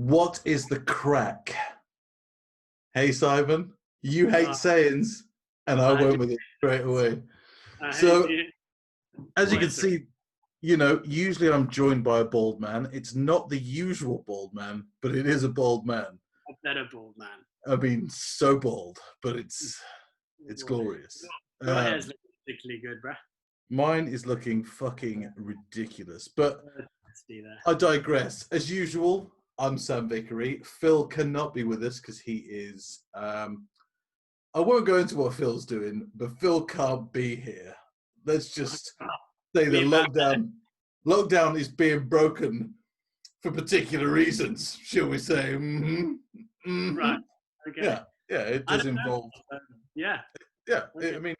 What is the crack? Hey, Simon, you hate sayings, and I went with it straight away. So, as you can see, usually I'm joined by a bald man. It's not the usual bald man, but it is a bald man. A better bald man. I mean, so bald, but it's glorious. Your hair's looking particularly good, bruh. Mine is looking fucking ridiculous, but I digress. As usual, I'm Sam Vickery. Phil cannot be with us because he is... I won't go into what Phil's doing, but Phil can't be here. Let's just say the lockdown is being broken for particular reasons, shall we say. Mm-hmm. Mm-hmm. Right. Okay. Yeah, it does involve... Yeah. I mean,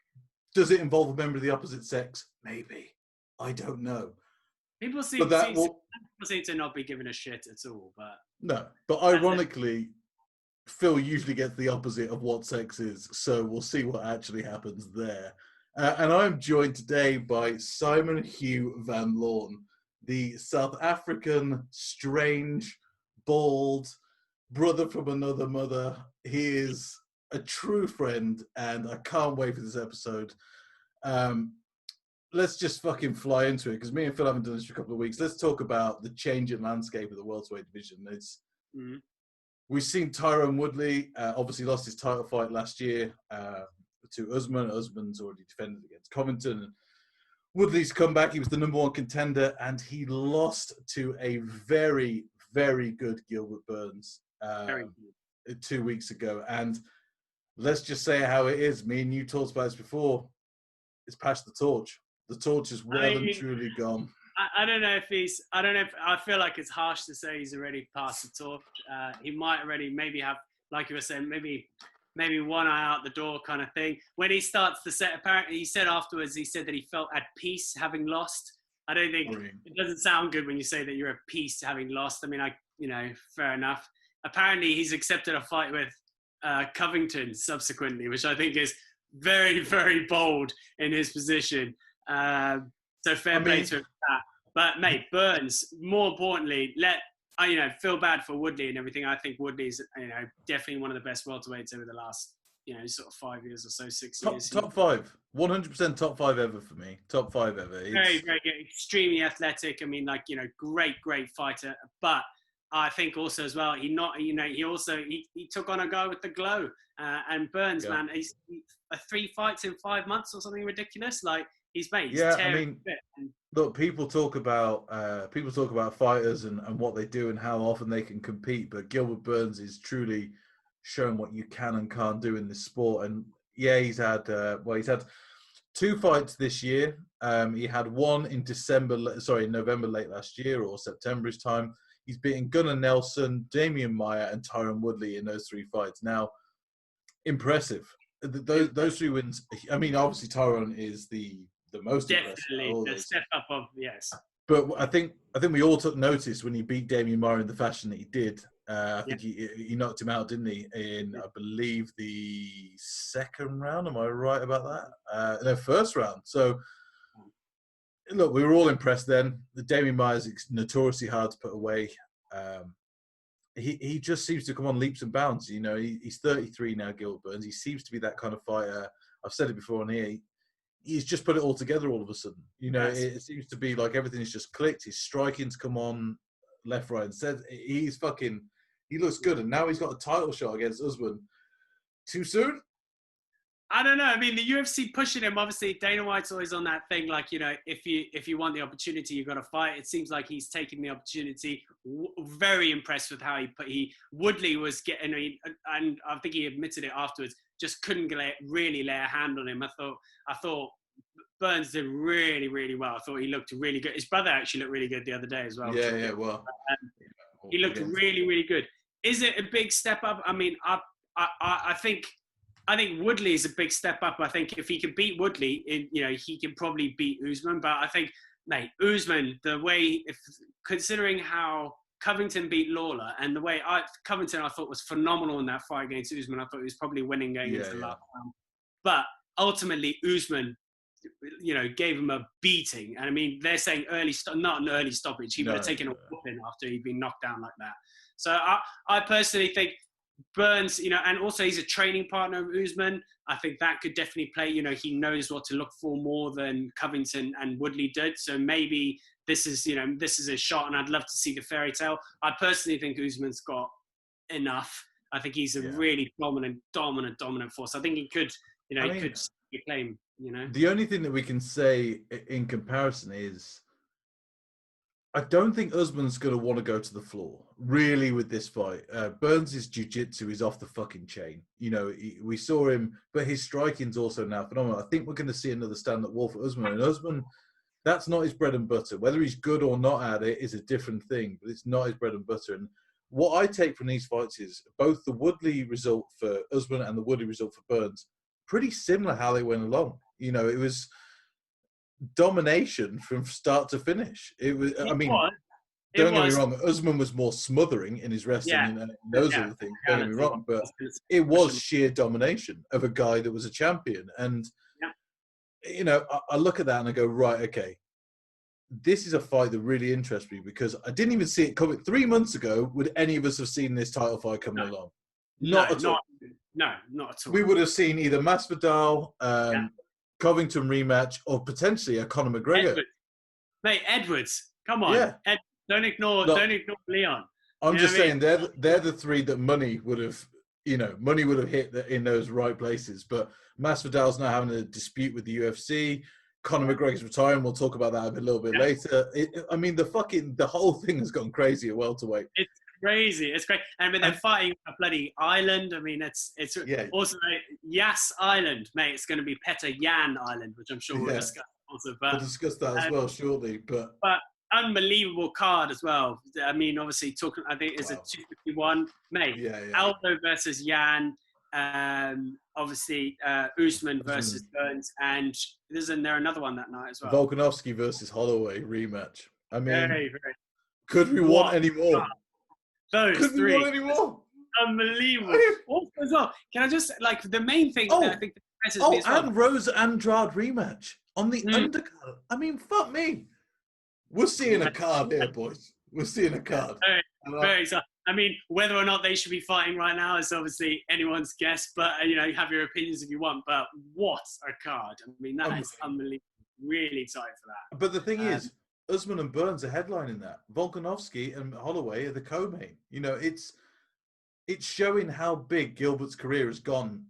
does it involve a member of the opposite sex? Maybe. I don't know. People seem to not be giving a shit at all, but... No, but ironically, Phil usually gets the opposite of what sex is, so we'll see what actually happens there. And I'm joined today by Simon van Laun, the South African, strange, bald, brother from another mother. He is a true friend, and I can't wait for this episode. Let's just fucking fly into it, because me and Phil haven't done this for a couple of weeks. Let's talk about the changing landscape of the welterweight division. We've seen Tyron Woodley obviously lost his title fight last year to Usman. Usman's already defended against Covington. Woodley's come back. He was the number one contender, and he lost to a very, very good Gilbert Burns 2 weeks ago. And let's just say how it is. Me and you talked about this before. It's passed the torch. The torch is well and truly gone. I don't know if I feel like it's harsh to say he's already passed the torch. He might already maybe have, like you were saying, maybe one eye out the door kind of thing. When he starts the set, apparently he said afterwards, he said that he felt at peace having lost. I don't think it doesn't sound good when you say that you're at peace having lost. I mean, fair enough. Apparently he's accepted a fight with Covington subsequently, which I think is very, very bold in his position. So fair play to that. But mate, Burns, more importantly, feel bad for Woodley and everything. I think Woodley's definitely one of the best welterweights over the last sort of 5 years or so, 6 years. Top five, 100% top five ever for me. Top five ever. Very, very good, extremely athletic. I mean, great fighter. But I think also as well, he took on a guy with the glow. And Burns, man, he's 3 fights in 5 months or something ridiculous. He's tearing fit. Look, people talk about fighters and what they do and how often they can compete, but Gilbert Burns is truly showing what you can and can't do in this sport. And yeah, he's had 2 fights this year. He had one in November late last year or September's time. He's beaten Gunnar Nelson, Damian Maia, and Tyron Woodley in those 3 fights. Now, impressive. Those 3 wins. I mean, obviously Tyron is the most definitely the step up of yes. But I think we all took notice when he beat Damian Maia in the fashion that he did. I think he knocked him out, didn't he? In I believe the 2nd round. Am I right about that? No, 1st round. So look, we were all impressed then. The Damian Maia is notoriously hard to put away. He just seems to come on leaps and bounds. He's 33 now, Gilbert Burns. He seems to be that kind of fighter. I've said it before on here. He's just put it all together all of a sudden. It seems to be like everything's just clicked. His striking's come on left, right, and center. He looks good. And now he's got a title shot against Usman. Too soon? I don't know. I mean, the UFC pushing him. Obviously, Dana White's always on that thing. If you want the opportunity, you've got to fight. It seems like he's taking the opportunity. Very impressed with how Woodley was getting, and I think he admitted it afterwards. Just couldn't really lay a hand on him. I thought Burns did really, really well. I thought he looked really good. His brother actually looked really good the other day as well. Yeah. Well, he looked really, really good. Is it a big step up? I mean, I think Woodley is a big step up. I think if he can beat Woodley, he can probably beat Usman. But I think, mate, Usman, considering how Covington beat Lawler and the way Covington I thought was phenomenal in that fight against Usman. I thought he was probably winning going into the last round. But ultimately, Usman gave him a beating. And I mean, they're saying not an early stoppage. He would have taken a whooping after he'd been knocked down like that. So I personally think Burns, and also he's a training partner of Usman. I think that could definitely play. He knows what to look for more than Covington and Woodley did. So maybe this is a shot, and I'd love to see the fairy tale. I personally think Usman's got enough. I think he's a really dominant force. I think he could, he could claim. The only thing that we can say in comparison is, I don't think Usman's going to want to go to the floor, really, with this fight. Burns' jiu-jitsu is off the fucking chain. We saw him, but his striking's also now phenomenal. I think we're going to see another stand-up wall for Usman. And Usman, that's not his bread and butter. Whether he's good or not at it is a different thing, but it's not his bread and butter. And what I take from these fights is both the Woodley result for Usman and the Woodley result for Burns, pretty similar how they went along. It was domination from start to finish. Don't get me wrong, Usman was more smothering in his wrestling and those other things, don't get me wrong, but it was sheer domination of a guy that was a champion. And I look at that and I go, right, okay, this is a fight that really interests me, because I didn't even see it coming. 3 months ago, would any of us have seen this title fight coming along? Not at all. No, not at all. We would have seen either Masvidal, Covington rematch, or potentially a Conor McGregor. Edwards, come on. Yeah. Don't ignore Leon. I'm just saying they're the three that money would have hit in those right places. But Masvidal's now having a dispute with the UFC. Conor McGregor's retiring. We'll talk about that a little bit later. The whole thing has gone crazy at welterweight. It's crazy. It's great. I mean, they're fighting a bloody island. I mean, it's also Yas Island, mate. It's going to be Petr Yan Island, which I'm sure we'll discuss also. But we'll discuss that as well shortly. But unbelievable card as well. I mean, obviously talking. I think it's a 251, mate. Aldo versus Yan. Obviously Usman versus Burns, and isn't there another one that night as well? Volkanovski versus Holloway rematch. I mean, could we want any more? Those three. We want any more? Unbelievable. Also, as well, can I just the main thing that I think impresses me as well? And Rose Andrade rematch on the undercard. I mean, fuck me. We're seeing a card here, boys. We're seeing a card. Very so. I mean, whether or not they should be fighting right now is obviously anyone's guess, but you have your opinions if you want. But what a card! I mean, that is unbelievable. Really excited for that. But the thing is, Usman and Burns are headlining that. Volkanovski and Holloway are the co-main. It's showing how big Gilbert's career has gone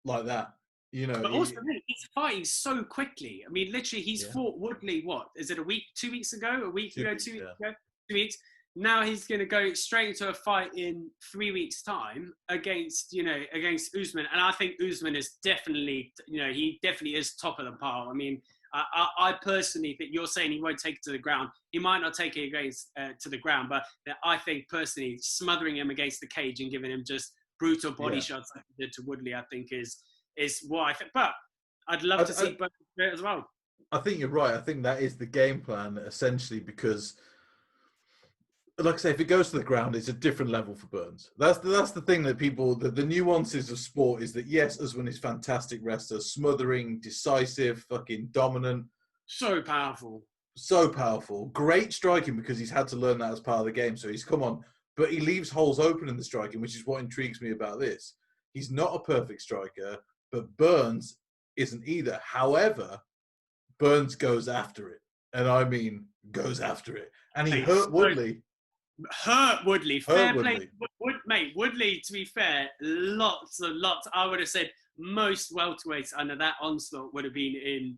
like that. But also, he's fighting so quickly. I mean, literally, he's fought Woodley. What is it? 2 weeks ago? A week ago? 2 weeks ago? 2 weeks. Now he's going to go straight into a fight in 3 weeks' time against Usman. And I think Usman is definitely, he definitely is top of the pile. I mean, I personally think you're saying he won't take it to the ground. He might not take it to the ground, but I think personally smothering him against the cage and giving him just brutal body shots like he did to Woodley, I think is what I think. But I'd love to see both as well. I think you're right. I think that is the game plan, essentially, because, like I say, if it goes to the ground, it's a different level for Burns. That's the thing that people, the nuances of sport is that, yes, Usman is fantastic wrestler, smothering, decisive, fucking dominant. So powerful. So powerful. Great striking, because he's had to learn that as part of the game. So he's come on. But he leaves holes open in the striking, which is what intrigues me about this. He's not a perfect striker, but Burns isn't either. However, Burns goes after it. And I mean, goes after it. And he hurt Woodley. Woodley. Fair play. Mate, Woodley, to be fair, lots. I would have said most welterweights under that onslaught would have been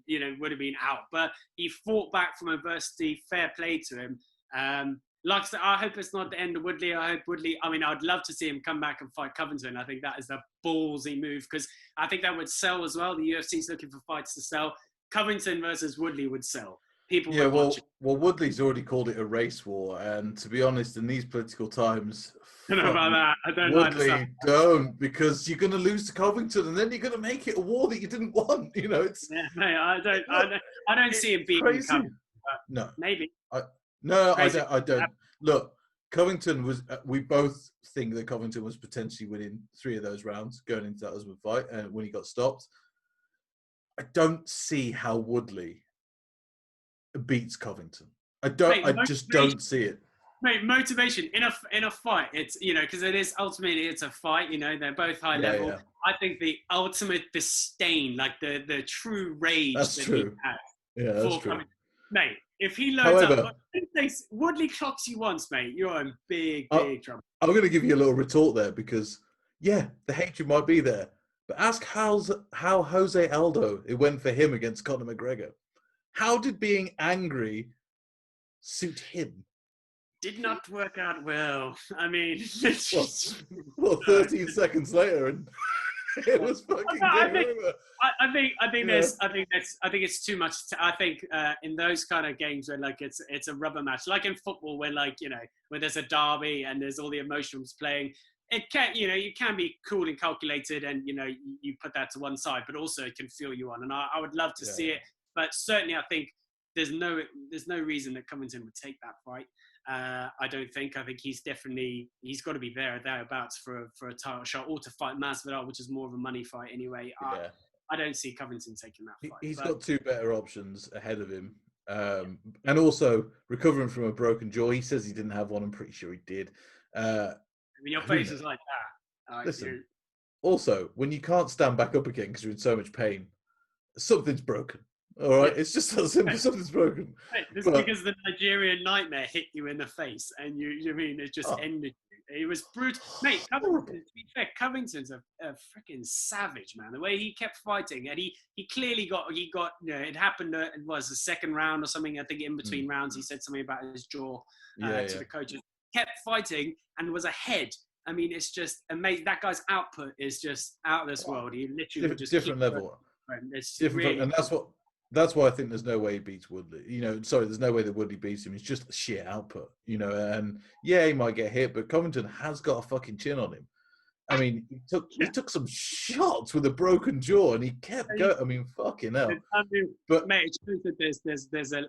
out. But he fought back from adversity. Fair play to him. Like I said, I hope it's not the end of Woodley. I'd love to see him come back and fight Covington. I think that is a ballsy move, because I think that would sell as well. The UFC's looking for fights to sell. Covington versus Woodley would sell. People well, Woodley's already called it a race war, and to be honest, in these political times, I don't know about that. I don't Woodley, don't, because you're going to lose to Covington, and then you're going to make it a war that you didn't want. It's mate, I don't see him beating Covington. No, maybe. I don't. Look, Covington was. We both think that Covington was potentially winning 3 of those rounds going into that Usman fight, and when he got stopped. I don't see how Woodley beats Covington. I just don't see it. Mate, motivation in a fight. It's because it is ultimately it's a fight. They're both high level. Yeah. I think the ultimate disdain, like the true rage That's that true. he has. Yeah, that's true. Mate, if he loads up, Woodley clocks you once, mate, you're in big trouble. I'm going to give you a little retort there because, the hatred might be there. But ask how Jose Aldo, it went for him against Conor McGregor. How did being angry suit him? Did not work out well. I mean, 13 seconds later, and it was fucking game over. I think it's too much. I think in those kind of games where like it's a rubber match, like in football, where where there's a derby and there's all the emotions playing. It can you can be cool and calculated, and you put that to one side, but also it can feel you on. And I would love to see it, but certainly I think there's no reason that Covington would take that fight. I don't think. I think he's got to be there or thereabouts for a title shot or to fight Masvidal, which is more of a money fight anyway. I don't see Covington taking that fight. He's got two better options ahead of him. And also recovering from a broken jaw. He says he didn't have one. I'm pretty sure he did. Your face is like that. Listen, also, when you can't stand back up again because you're in so much pain, something's broken. All right, it's just so simple. Something's broken. Because the Nigerian nightmare hit you in the face, and it just ended you. It was brutal, mate. Covington, to be fair, Covington's a freaking savage, man. The way he kept fighting, and he clearly got. It happened. It was the second round or something. I think in between rounds, he said something about his jaw to the coaches. Kept fighting and was ahead. I mean, it's just amazing. That guy's output is just out of this world. He literally different level. It's different, really, and that's why I think there's no way he beats Woodley. There's no way that Woodley beats him. It's just sheer output. And he might get hit, but Covington has got a fucking chin on him. I mean, he took some shots with a broken jaw, and he kept going. I mean, fucking hell. But mate, it shows that there's a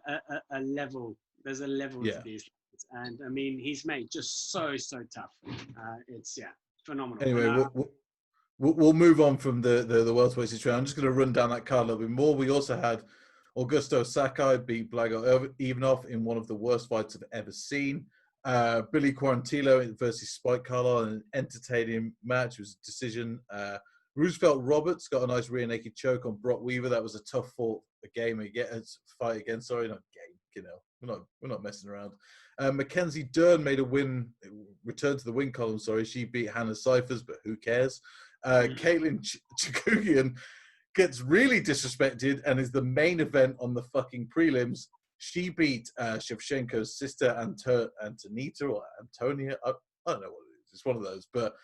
level. There's a level to these. And I mean, he's just so tough. It's phenomenal. Anyway, we'll move on from the welterweight situation. I'm just going to run down that card a little bit more. We also had Augusto Sakai beat Blago Ivanov in one of the worst fights I've ever seen. Billy Quarantillo versus Spike Carlisle in an entertaining match. It was a decision. Roosevelt Roberts got a nice rear naked choke on Brock Weaver. That was a tough fight again. Sorry, not game. We're not messing around. Mackenzie Dern made a return to the win column. Sorry, she beat Hannah Cyphers, but who cares? Caitlin Chikugian gets really disrespected and is the main event on the fucking prelims. She beat Shevchenko's sister Antonita or Antonia. I don't know what it is. It's one of those, but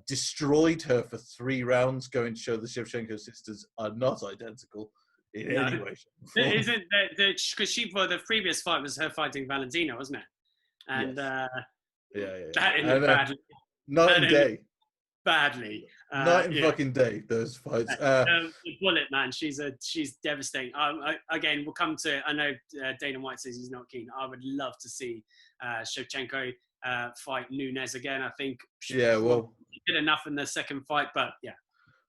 destroyed her for 3 rounds, going to show the Shevchenko sisters are not identical. In any way. Isn't because the previous fight was her fighting Valentina, wasn't it? And that ended badly. Night and day. Badly. Night and fucking day. Those fights. The Bullet, man. She's devastating. Again, we'll come to. I know Dana White says he's not keen. I would love to see Shevchenko fight Nunes again. I think. She did enough in the second fight, but yeah.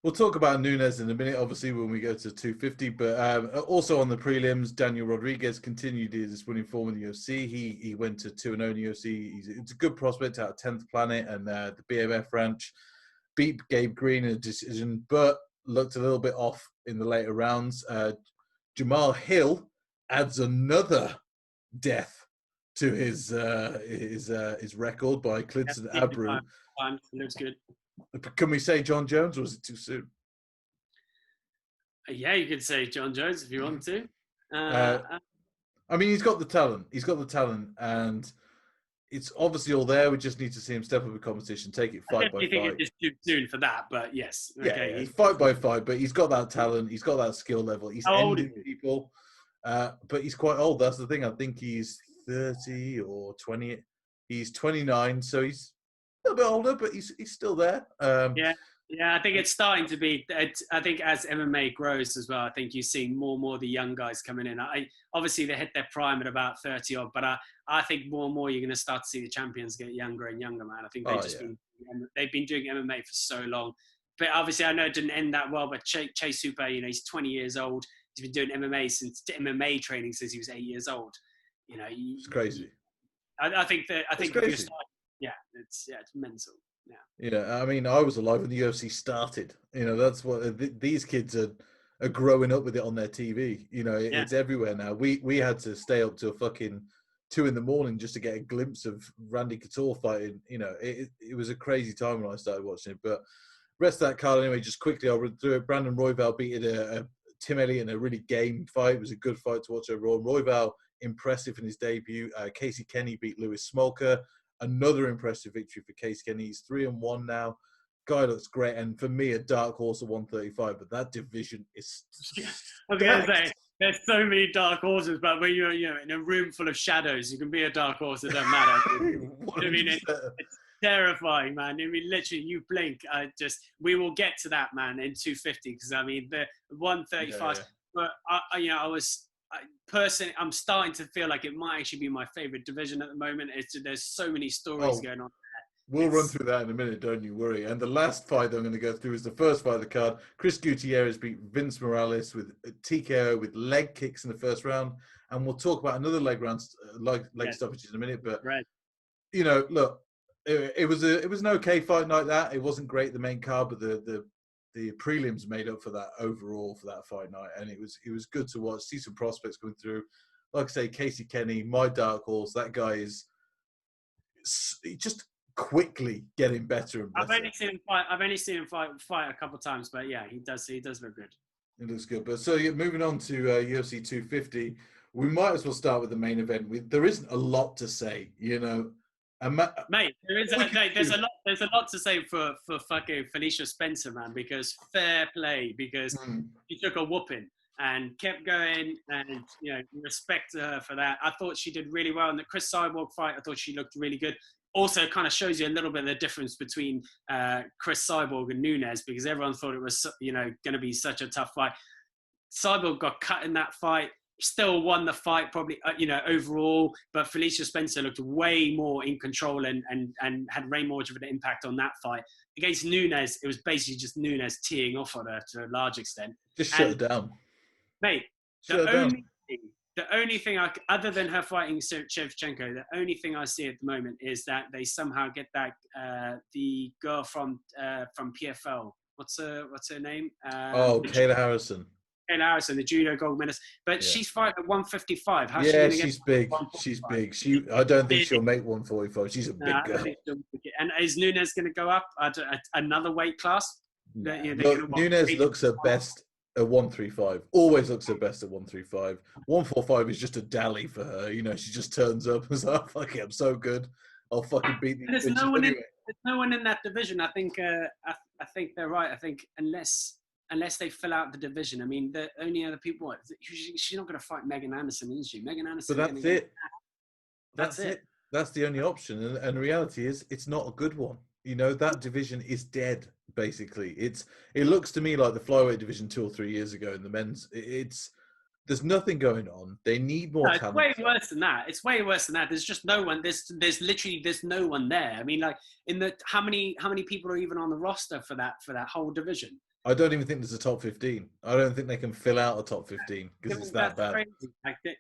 We'll talk about Nunes in a minute, obviously, when we go to 250. But also on the prelims, Daniel Rodriguez continued his winning form in the UFC. He went to 2-0 in the UFC. It's a good prospect out of 10th Planet and the BMF ranch. Beat Gabe Green in a decision, but looked a little bit off in the later rounds. Jamal Hill adds another death to his record by Clinton Abreu. Looks good. Can we say John Jones, or is it too soon? Yeah, you could say John Jones if you want to. I mean, he's got the talent. And it's obviously all there. We just need to see him step up in competition, take it fight by fight. I think it's too soon for that, but yes. Okay, fight by fight, but he's got that talent. He's got that skill level. He's ending people, but he's quite old. That's the thing. I think he's 30 or 20. He's 29, so he's a little bit older, but he's still there. I think it's starting to be. I think as MMA grows as well, I think you're seeing more and more of the young guys coming in. Obviously, they hit their prime at about 30 odd, but I think more and more you're going to start to see the champions get younger and younger, man. I think they've been doing MMA for so long. but obviously I know it didn't end that well. But Chase Super, he's 20 years old. He's been doing MMA training since he was 8 years old. It's crazy. I think if you're starting, it's mental. Yeah, I mean, I was alive when the UFC started. That's what these kids are growing up with it on their TV. It's everywhere now. We had to stay up till fucking 2 a.m. just to get a glimpse of Randy Couture fighting. It was a crazy time when I started watching it. But rest of that card anyway, just quickly, I'll run through it. Brandon Royval beat Tim Elliott in a really game fight. It was a good fight to watch overall. Royval, impressive in his debut. Casey Kenny beat Lewis Smolka. Another impressive victory for Casey Kenny. He's 3-1 now. Guy looks great. And for me, a dark horse at 135. But that division is I was going to say, there's so many dark horses, but when you're in a room full of shadows, you can be a dark horse. It doesn't matter. It's terrifying, man. I mean, literally, you blink. We will get to that, man, in 250. Because I mean, the 135. But personally, I'm starting to feel like it might actually be my favorite division at the moment. There's so many stories going on there. We'll run through that in a minute, don't you worry. And the last fight I'm going to go through is the first fight of the card. Chris Gutierrez beat Vince Morales with TKO with leg kicks in the first round. And we'll talk about another leg stoppages in a minute. But, look, it was an okay fight like that. It wasn't great, the main card, but the prelims made up for that overall for that fight night, and it was good to watch. See some prospects coming through. Like I say, Casey Kenny, my dark horse. That guy is just quickly getting better and better. I've only seen him fight a couple of times, but yeah, he does look good. It looks good. But so moving on to UFC 250, we might as well start with the main event. There isn't a lot to say, Mate, there's a lot to say for fucking Felicia Spencer, man, because fair play, because she took a whooping and kept going, and respect to her for that. I thought she did really well in the Chris Cyborg fight. I thought she looked really good. Also, kind of shows you a little bit of the difference between Chris Cyborg and Nunes, because everyone thought it was going to be such a tough fight. Cyborg got cut in that fight. Still won the fight, probably, overall. But Felicia Spencer looked way more in control and had way more of an impact on that fight. Against Nunes, it was basically just Nunes teeing off on her to a large extent. Just shut it down. Mate, the only thing, other than her fighting Shevchenko, the only thing I see at the moment is that they somehow get that the girl from PFL. What's her name? Kayla Harrison. Kayla Harrison, the judo gold medalist, but she's fighting at 155. How's she's big. She's big. I don't think she'll make 145. She's a big girl. And is Nunes going to go up another weight class? Nunes looks her best at 135. Always looks her best at 135. 145 is just a dally for her. She just turns up and says, "Oh, fuck it, I'm so good. I'll fucking beat these." There's no one in that division. I think they're right. I think unless they fill out the division. I mean, the only other people, she's not going to fight Megan Anderson, is she? Megan Anderson. But that's it. That's the only option. And the reality is, it's not a good one. That division is dead, basically. It looks to me like the flyweight division 2 or 3 years ago in the men's. There's nothing going on. They need more talent. It's way worse than that. It's way worse than that. There's just no one. There's no one there. I mean, like how many people are even on the roster for that whole division? I don't even think there's a top 15. I don't think they can fill out a top 15 because it's that bad. Crazy. Like that,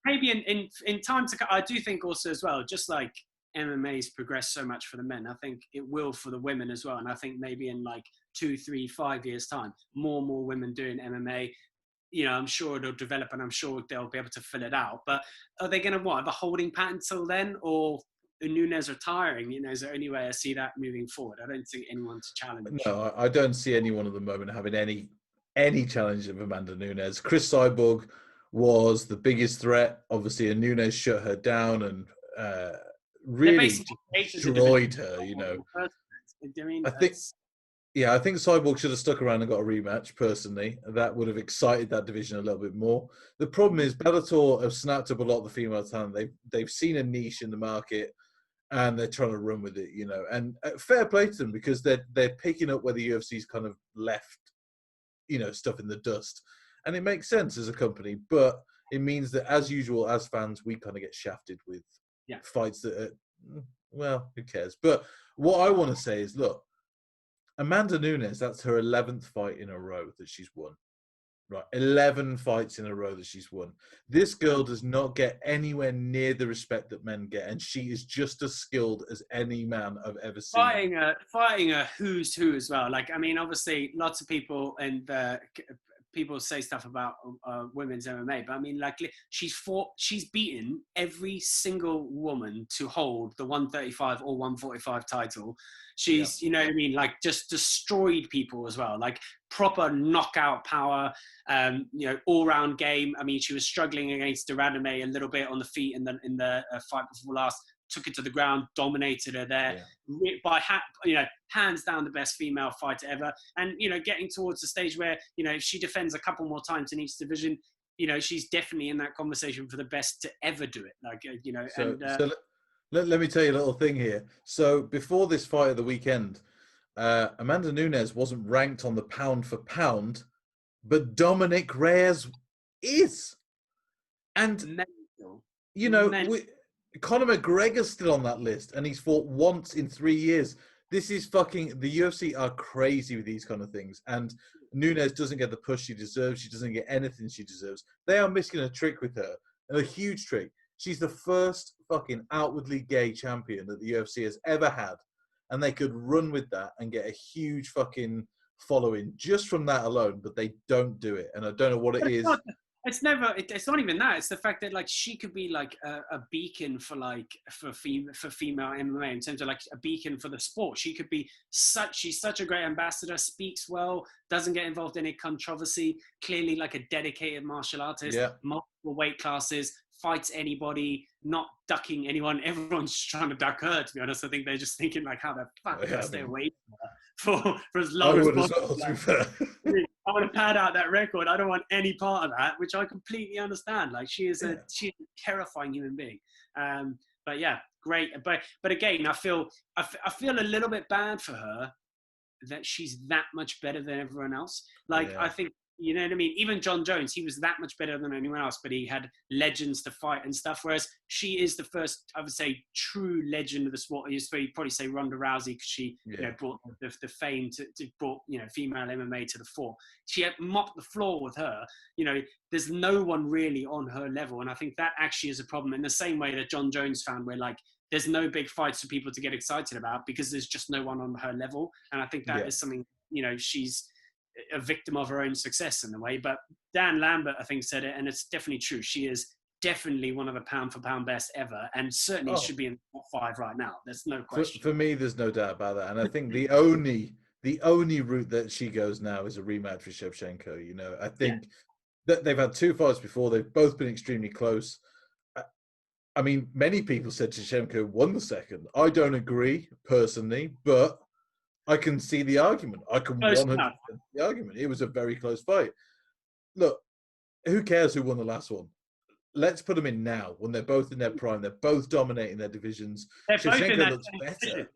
maybe in time to come. I do think also as well, just like MMA's progressed so much for the men, I think it will for the women as well. And I think maybe in like 2, 3, 5 years time, more and more women doing MMA. I'm sure it'll develop, and I'm sure they'll be able to fill it out. But are they going to have a holding pattern till then, or Nunes retiring? Is there any way I see that moving forward? I don't think anyone to challenge. No, I don't see anyone at the moment having any challenge of Amanda Nunes. Chris Cyborg was the biggest threat, obviously, and Nunes shut her down and really destroyed her. I think Cyborg should have stuck around and got a rematch, personally. That would have excited that division a little bit more. The problem is Bellator have snapped up a lot of the female talent. They've seen a niche in the market, and they're trying to run with it, And fair play to them, because they're picking up where the UFC's kind of left, stuff in the dust. And it makes sense as a company, but it means that, as usual, as fans, we kind of get shafted with fights that are, well, who cares? But what I want to say is, look, Amanda Nunes, that's her 11th fight in a row that she's won. Right, 11 fights in a row that she's won. This girl does not get anywhere near the respect that men get, and she is just as skilled as any man I've ever seen. Fighting a who's who as well. Like, I mean, obviously, lots of people people say stuff about women's MMA, but I mean, like, she's beaten every single woman to hold the 135 or 145 title. She's, you know what I mean, like, just destroyed people as well, like proper knockout power, you know, all-round game. I mean, she was struggling against Duraname a little bit on the feet in the fight before last. Took it to the ground, dominated her there, you know, hands down the best female fighter ever. And, you know, getting towards the stage where, you know, if she defends a couple more times in each division, you know, she's definitely in that conversation for the best to ever do it. Like, you know, let me tell you a little thing here. So before this fight of the weekend, Amanda Nunes wasn't ranked on the pound for pound, but Dominic Reyes is. And, you know, Conor McGregor's still on that list, and he's fought once in 3 years. This is fucking... The UFC are crazy with these kind of things, and Nunes doesn't get the push she deserves. She doesn't get anything she deserves. They are missing a trick with her, a huge trick. She's the first fucking outwardly gay champion that the UFC has ever had, and they could run with that and get a huge fucking following just from that alone, but they don't do it, and I don't know what it is. It's not even that. It's the fact that, like, she could be like a beacon for female MMA in terms of like a beacon for the sport. She could be she's such a great ambassador, speaks well, doesn't get involved in any controversy, clearly like a dedicated martial artist, multiple weight classes, fights anybody, not ducking anyone. Everyone's trying to duck her, to be honest. I think they're just thinking, like, how the fuck can I stay away from her for as long as possible. To be fair. I want to pad out that record. I don't want any part of that, which I completely understand. Like, she's a terrifying human being. But yeah, great. But again, I feel a little bit bad for her that she's that much better than everyone else. Like, I think, you know what I mean? Even John Jones, he was that much better than anyone else, but he had legends to fight and stuff. Whereas she is the first, I would say, true legend of the sport. You'd probably say Ronda Rousey, because she you know, brought the fame to brought, you know, female MMA to the fore. She had mopped the floor with her. You know, there's no one really on her level. And I think that actually is a problem, in the same way that John Jones found, where, like, there's no big fights for people to get excited about because there's just no one on her level. And I think that is something, you know, she's a victim of her own success in a way. But Dan Lambert, I think, said it, and it's definitely true. She is definitely one of the pound for pound best ever, and certainly should be in the top 5 right now. There's no question. For me, there's no doubt about that. And I think the only route that she goes now is a rematch with Shevchenko. You know, I think that they've had 2 fights before. They've both been extremely close. I mean, many people said Shevchenko won the second. I don't agree personally, but I can see the argument. I can 100% see the argument. It was a very close fight. Look, who cares who won the last one? Let's put them in now, when they're both in their prime. They're both dominating their divisions. Shevchenko looks better.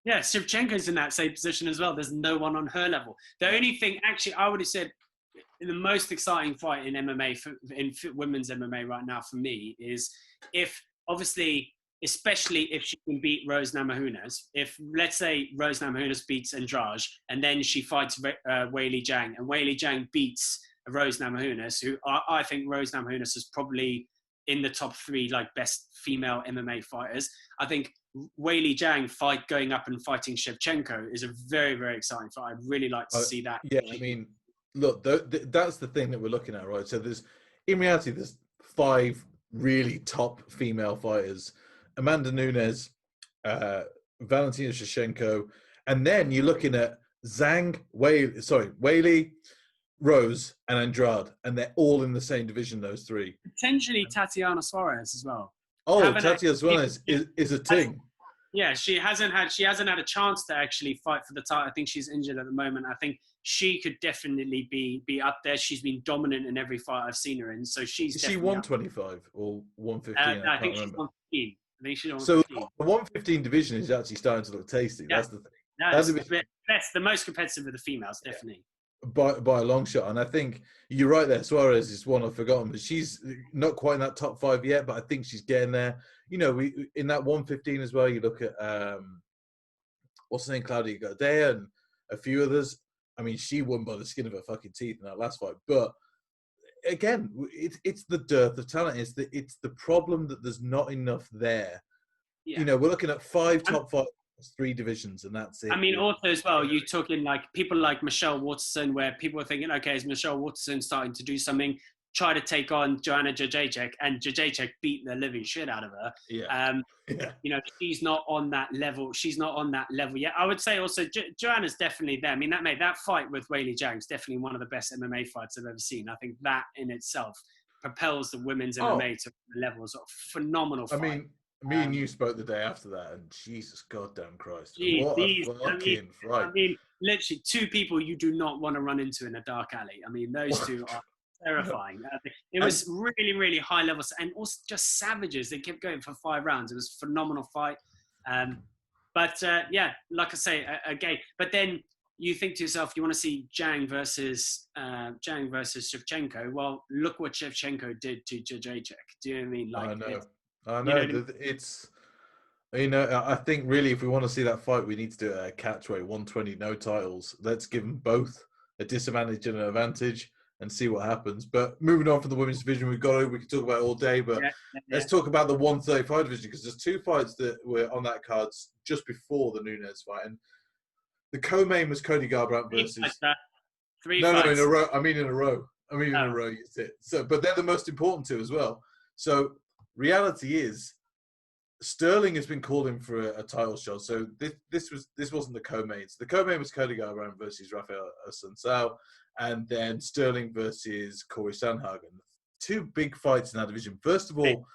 Yeah, Shevchenko's in that same position as well. There's no one on her level. The only thing, actually, I would have said the most exciting fight in MMA, in women's MMA right now for me, is if, obviously, especially if she can beat Rose Namajunas. If, let's say, Rose Namajunas beats Andrade, and then she fights Weili Zhang, and Weili Zhang beats Rose Namajunas, who I think Rose Namajunas is probably in the top 3, like, best female MMA fighters. I think Weili Zhang going up and fighting Shevchenko is a very, very exciting fight. I'd really like to see that. Yeah, I mean, look, that's the thing that we're looking at, right? So in reality, there's 5 really top female fighters. Amanda Nunes, Valentina Shevchenko, and then you're looking at Weili, Rose, and Andrade, and they're all in the same division, those 3. Potentially Tatiana Suarez as well. Oh, Tatiana Suarez is a thing. Yeah, she hasn't had a chance to actually fight for the title. I think she's injured at the moment. I think she could definitely be up there. She's been dominant in every fight I've seen her in. So she's. Is she 125 or 115? I think she's 115. I think she's 115. So the 115 division is actually starting to look tasty. Yeah. That's the thing. That's the most competitive of the females, definitely. Yeah. By a long shot. And I think you're right there. Suarez is one I've forgotten, but she's not quite in that top 5 yet, but I think she's getting there. You know, in that 115 as well, you look at, what's the name, Claudia Gadeia a few others. I mean, she won by the skin of her fucking teeth in that last fight. But again, it's the dearth of talent. It's the problem that there's not enough there. Yeah. You know, we're looking at 5 top 5, 3 divisions, and that's it. I mean, also as well, you took in like people like Michelle Waterson, where people are thinking, okay, is Michelle Waterson starting to do something? Try to take on Joanna Jędrzejczyk, and Jędrzejczyk beat the living shit out of her. Yeah. You know, she's not on that level. She's not on that level yet. I would say also Joanna's definitely there. I mean, that fight with Weili Zhang is definitely one of the best MMA fights I've ever seen. I think that in itself propels the women's MMA to levels of phenomenal fight. I mean, me and you spoke the day after that, and Jesus goddamn Christ, geez, what a fucking fight! I mean, literally 2 people you do not want to run into in a dark alley. I mean, those 2 are terrifying. It was really, really high levels, and also just savages. They kept going for 5 rounds. It was a phenomenal fight. But yeah, like I say, again, but then you think to yourself, you want to see Zhang versus Shevchenko. Well, look what Shevchenko did to Jędrzejczyk. Do you know what I mean? Like, I know. It's, you know, I think really if we want to see that fight, we need to do it at a catchweight, 120, no titles. Let's give them both a disadvantage and an advantage and see what happens. But moving on from the women's division, we can talk about it all day, but let's talk about the 135 division, because there's 2 fights that were on that card just before the Nunes fight. And the co-main was Cody Garbrandt versus... Three fights. No, in a row. I mean in a row. In a row, you said. So, but they're the most important 2 as well. So reality is, Sterling has been called in for a title shot. So this wasn't the co-main. So the co-main was Cody Garbrandt versus Rafael Assunção, and then Sterling versus Corey Sandhagen. 2 big fights in that division. First of all,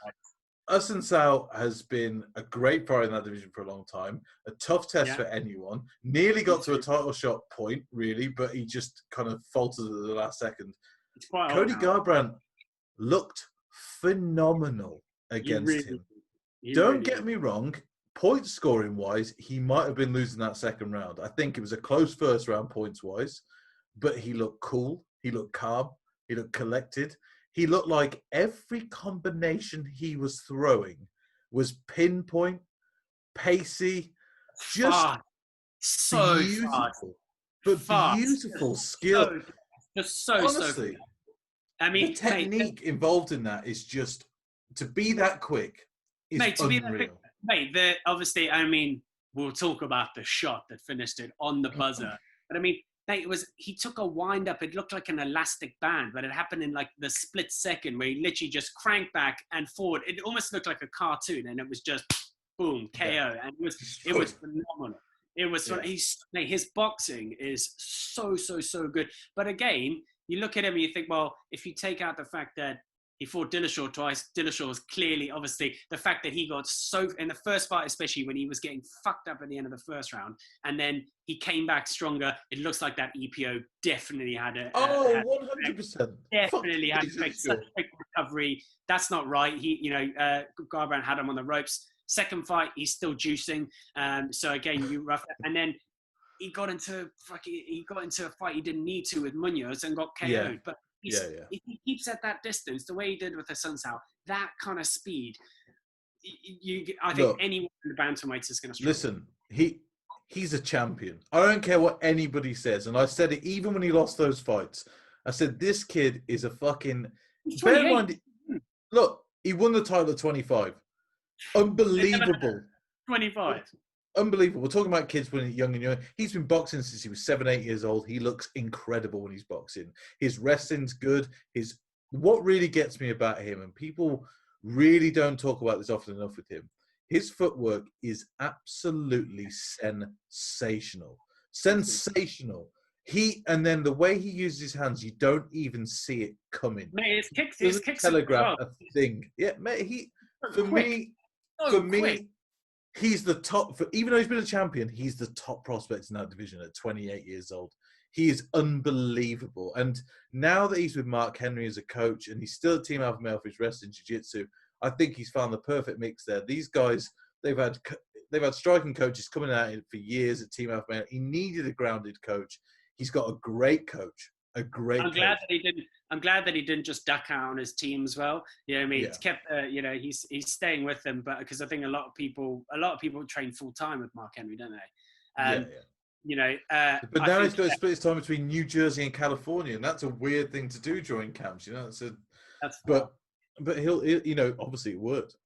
Assunção has been a great fighter in that division for a long time. A tough test for anyone. Nearly got to a title shot point, really, but he just kind of faltered at the last second. Cody Garbrandt looked phenomenal against him. Don't get me wrong, point scoring wise, he might have been losing that second round. I think it was a close first round points wise, but he looked cool, he looked calm, he looked collected. He looked like every combination he was throwing was pinpoint, pacey, just so beautiful, beautiful skill. Honestly, I mean, the technique involved in that is just, to be that quick is unreal. Obviously, I mean, we'll talk about the shot that finished it on the buzzer, but I mean, he took a wind up. It looked like an elastic band, but it happened in like the split second where he literally just cranked back and forward. It almost looked like a cartoon, and it was just boom, KO. And it was phenomenal. It was his boxing is so good. But again, you look at him and you think, well, if you take out the fact that he fought Dillashaw twice. Dillashaw was clearly, obviously, the fact that he got so, in the first fight, especially when he was getting fucked up at the end of the first round, and then he came back stronger. It looks like that EPO definitely had a... 100%. Definitely had to make such a quick recovery. That's not right. Garbrandt had him on the ropes. Second fight, he's still juicing. So again, and then he got into a fight he didn't need to with Munoz and got KO'd. Yeah. But if he keeps at that distance, the way he did with Assunção, that kind of speed, I think anyone in the bantamweights is going to struggle. Listen, he's a champion. I don't care what anybody says, and I said it even when he lost those fights. I said, this kid is a fucking... Bear in mind, look, he won the title at 25. Unbelievable. 25. Unbelievable. We're talking about kids when he's young and young. He's been boxing since he was 7, 8 years old. He looks incredible when he's boxing. His wrestling's good. What really gets me about him, and people really don't talk about this often enough with him, his footwork is absolutely sensational. Sensational. And then the way he uses his hands, you don't even see it coming. Mate, his kicks telegraph a thing. Yeah, mate, for me, he's the top. Even though he's been a champion, he's the top prospect in that division at 28 years old. He is unbelievable. And now that he's with Mark Henry as a coach, and he's still a team alpha male for his wrestling jiu-jitsu, I think he's found the perfect mix there. These guys, they've had striking coaches coming out for years at team alpha male. He needed a grounded coach. He's got a great coach. I'm glad that he didn't just duck out on his team as well. You know what I mean? Yeah. It's kept, he's staying with them, but because I think a lot of people train full time with Mark Henry, don't they? you know, but I now think he's got to split his time between New Jersey and California, and that's a weird thing to do during camps. You know, that's but he'll you know, obviously it worked.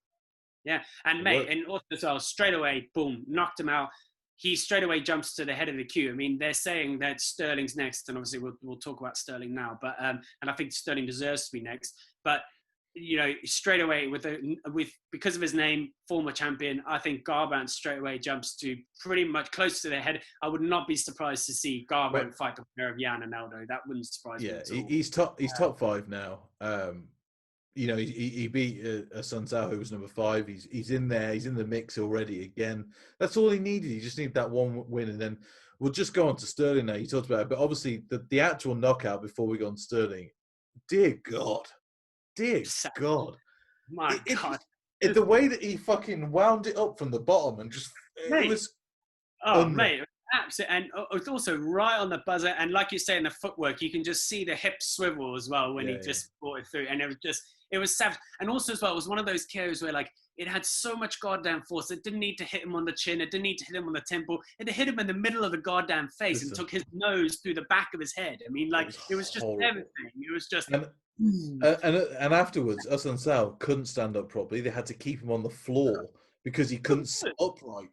Yeah, and mate, and also as well, straight away, boom, knocked him out. He straight away jumps to the head of the queue. I mean, they're saying that Sterling's next, and obviously we'll talk about Sterling now. But and I think Sterling deserves to be next. But you know, straight away with because of his name, former champion, I think Garbrandt straight away jumps to pretty much close to the head. I would not be surprised to see Garbrandt fight the pair of Jan and Aldo. That wouldn't surprise me at all. He's top 5 now. You know, he beat Sun Tzu, who was number 5. He's in there. He's in the mix already. Again, that's all he needed. He just needed that one win, and then we'll just go on to Sterling now. You talked about it, but obviously the actual knockout before we go on Sterling. Dear God, my God, the way that he fucking wound it up from the bottom and just it was. Oh, unreal. Mate, absolutely. And it's also right on the buzzer. And like you say, in the footwork, you can just see the hip swivel as well when he just brought it through. And it was savage. And also as well, it was one of those KOs where like it had so much goddamn force. It didn't need to hit him on the chin. It didn't need to hit him on the temple. It hit him in the middle of the goddamn face and took his nose through the back of his head. I mean, like it was just everything. It was just. And afterwards, Sun Tzu couldn't stand up properly. They had to keep him on the floor because he couldn't sit upright.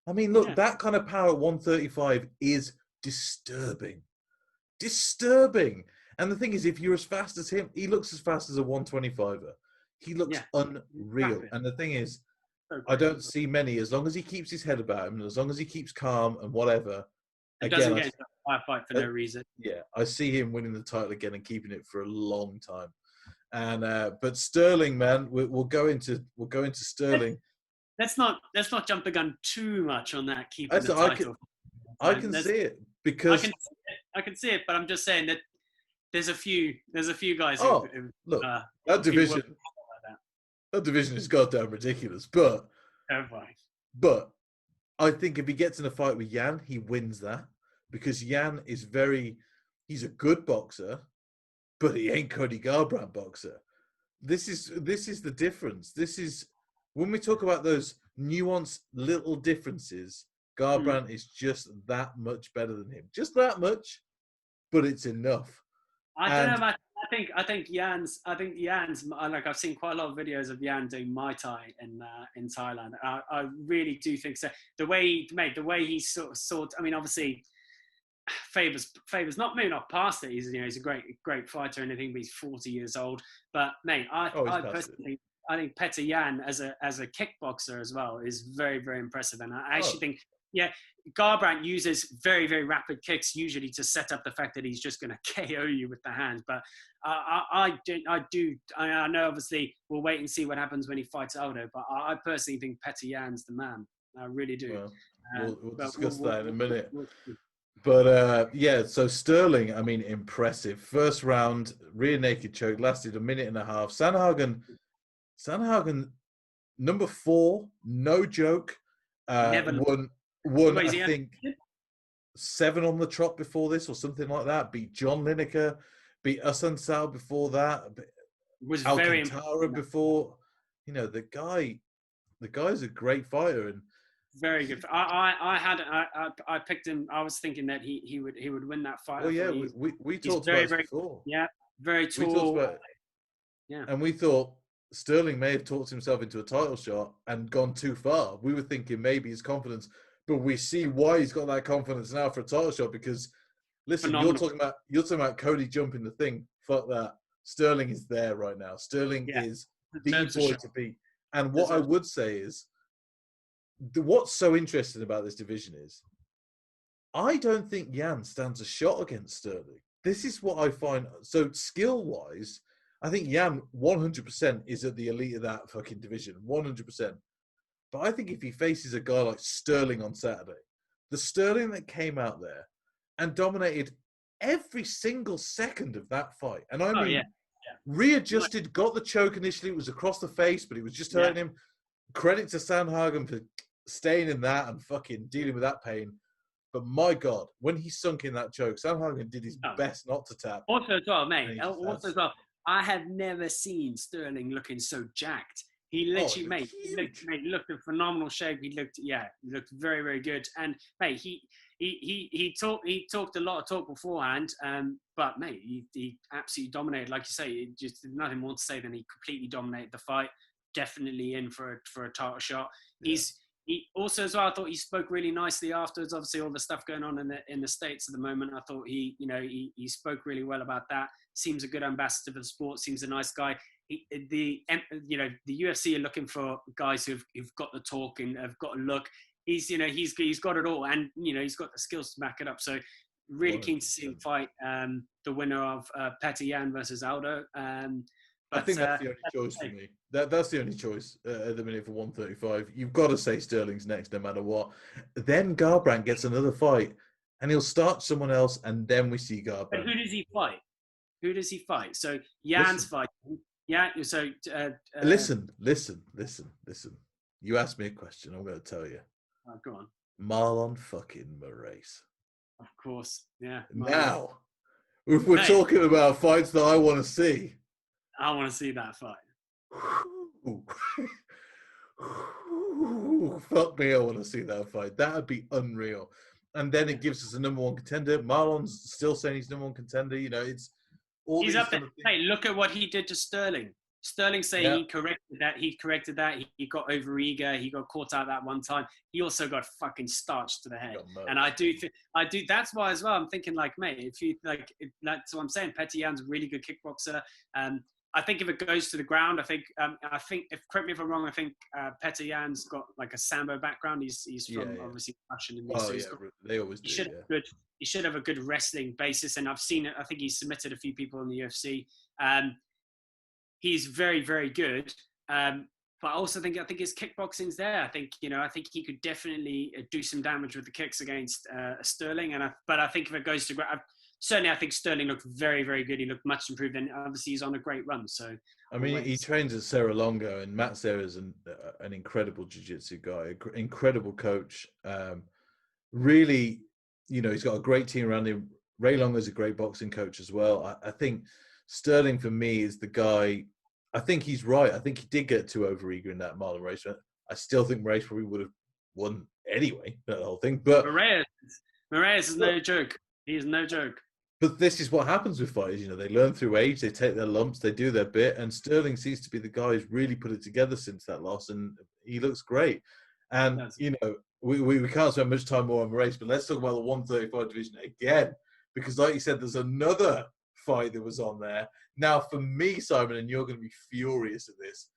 I mean, look, that kind of power at 135 is disturbing. And the thing is, if you're as fast as him, he looks as fast as a 125er. He looks unreal. And the thing is, I don't see many, as long as he keeps his head about him, and as long as he keeps calm and whatever. It doesn't get into a fight for no reason. Yeah, I see him winning the title again and keeping it for a long time. And but Sterling, man, we'll go into Sterling. Let's not jump the gun too much on that. Keeping the title. I can see it because I can see it, but I'm just saying that there's a few guys. Look, that division is goddamn ridiculous. But I think if he gets in a fight with Jan, he wins that because Jan is he's a good boxer, but he ain't Cody Garbrandt boxer. This is the difference. This is. When we talk about those nuanced little differences, Garbrandt is just that much better than him. Just that much, but it's enough. I don't know about. I think Jan's. Like I've seen quite a lot of videos of Jan doing Muay Thai in Thailand. I really do think so. The way he sort. I mean, obviously, Faber's not past it. He's a great fighter and everything, but he's 40 years old. But mate, I personally. I think Petr Yan as a kickboxer as well is very, very impressive. And I actually think, Garbrandt uses very, very rapid kicks usually to set up the fact that he's just going to KO you with the hands. But I know obviously we'll wait and see what happens when he fights Aldo. But I personally think Petr Yan's the man. I really do. Well, we'll discuss that in a minute. But so Sterling, I mean, impressive. First round, rear naked choke, lasted a minute and a half. Sandhagen, number 4, no joke. Won I think 7 on the trot before this or something like that. Beat John Lineker, beat Sun Tzu before that. Was Alcantara before. You know, the guy's a great fighter and very good. I picked him. I was thinking that he would win that fight. Oh yeah, we talked about it before. Yeah, very tall. We talked about it. And we thought Sterling may have talked himself into a title shot and gone too far. We were thinking maybe his confidence, but we see why he's got that confidence now for a title shot because, listen, you're talking about Cody jumping the thing. Fuck that. Sterling is there right now. Sterling is the boy to beat. And what I would say is, what's so interesting about this division is, I don't think Jan stands a shot against Sterling. This is what I find. So skill-wise, I think Jan 100% is at the elite of that fucking division, 100%. But I think if he faces a guy like Sterling on Saturday, the Sterling that came out there and dominated every single second of that fight, and I mean, readjusted, got the choke initially, it was across the face, but it was just hurting him. Credit to Sandhagen for staying in that and fucking dealing with that pain. But my God, when he sunk in that choke, Sandhagen did his best not to tap. Also as well, mate, I have never seen Sterling looking so jacked. He literally, looked he looked in phenomenal shape. He looked very, very good. And mate, he talked a lot of talk beforehand. But mate, he absolutely dominated. Like you say, just nothing more to say than he completely dominated the fight. Definitely in for a title shot. Yeah. He also as well. I thought he spoke really nicely afterwards. Obviously, all the stuff going on in the States at the moment. I thought he spoke really well about that. Seems a good ambassador for the sport. Seems a nice guy. The UFC are looking for guys who've got the talk and have got a look. He's got it all, and he's got the skills to back it up. So really 100%. Keen to see him fight the winner of Petr Yan versus Aldo. I think that's the only choice for me. That's the only choice at the minute for 135. You've got to say Sterling's next no matter what. Then Garbrandt gets another fight, and he'll start someone else, and then we see Garbrandt. But who does he fight? So Jan's fighting. Yeah. So listen. You asked me a question. I'm going to tell you. Oh, go on. Marlon fucking Moraes. Of course. Yeah. Marlon. Now, if we're talking about fights that I want to see. I want to see that fight. Fuck me, I want to see that fight. That would be unreal. And then it gives us a number one contender. Marlon's still saying he's number one contender. It's all he's up there. Hey, look at what he did to Sterling. Sterling saying he corrected that. He got over eager. He got caught out that one time. He also got fucking starched to the head. And I do. That's why as well. I'm thinking like, mate, if you like, that's what I'm saying. Petr Yan's a really good kickboxer. I think if it goes to the ground, I think if correct me if I'm wrong, I think Petr Yan's got like a sambo background. He's from obviously Russian. They always do. He should have a good wrestling basis, and I've seen it. I think he's submitted a few people in the UFC. He's very, very good. But I also think his kickboxing's there. I think he could definitely do some damage with the kicks against Sterling. But I think if it goes to ground. Certainly, I think Sterling looked very, very good. He looked much improved, and obviously he's on a great run. So, I mean, he trains at Serra Longo, and Matt Serra's an incredible jiu-jitsu guy, incredible coach. Really, he's got a great team around him. Ray Longo's a great boxing coach as well. I think Sterling, for me, is the guy. I think he's right. I think he did get too overeager in that Marlon race. I still think Moraes probably would have won anyway, that whole thing. But Moraes is no joke. He is no joke. But this is what happens with fighters. They learn through age, they take their lumps, they do their bit. And Sterling seems to be the guy who's really put it together since that loss, and he looks great. And, we can't spend much time more on Moraes, but let's talk about the 135 division again. Because like you said, there's another fight that was on there. Now, for me, Simon, and you're going to be furious at this,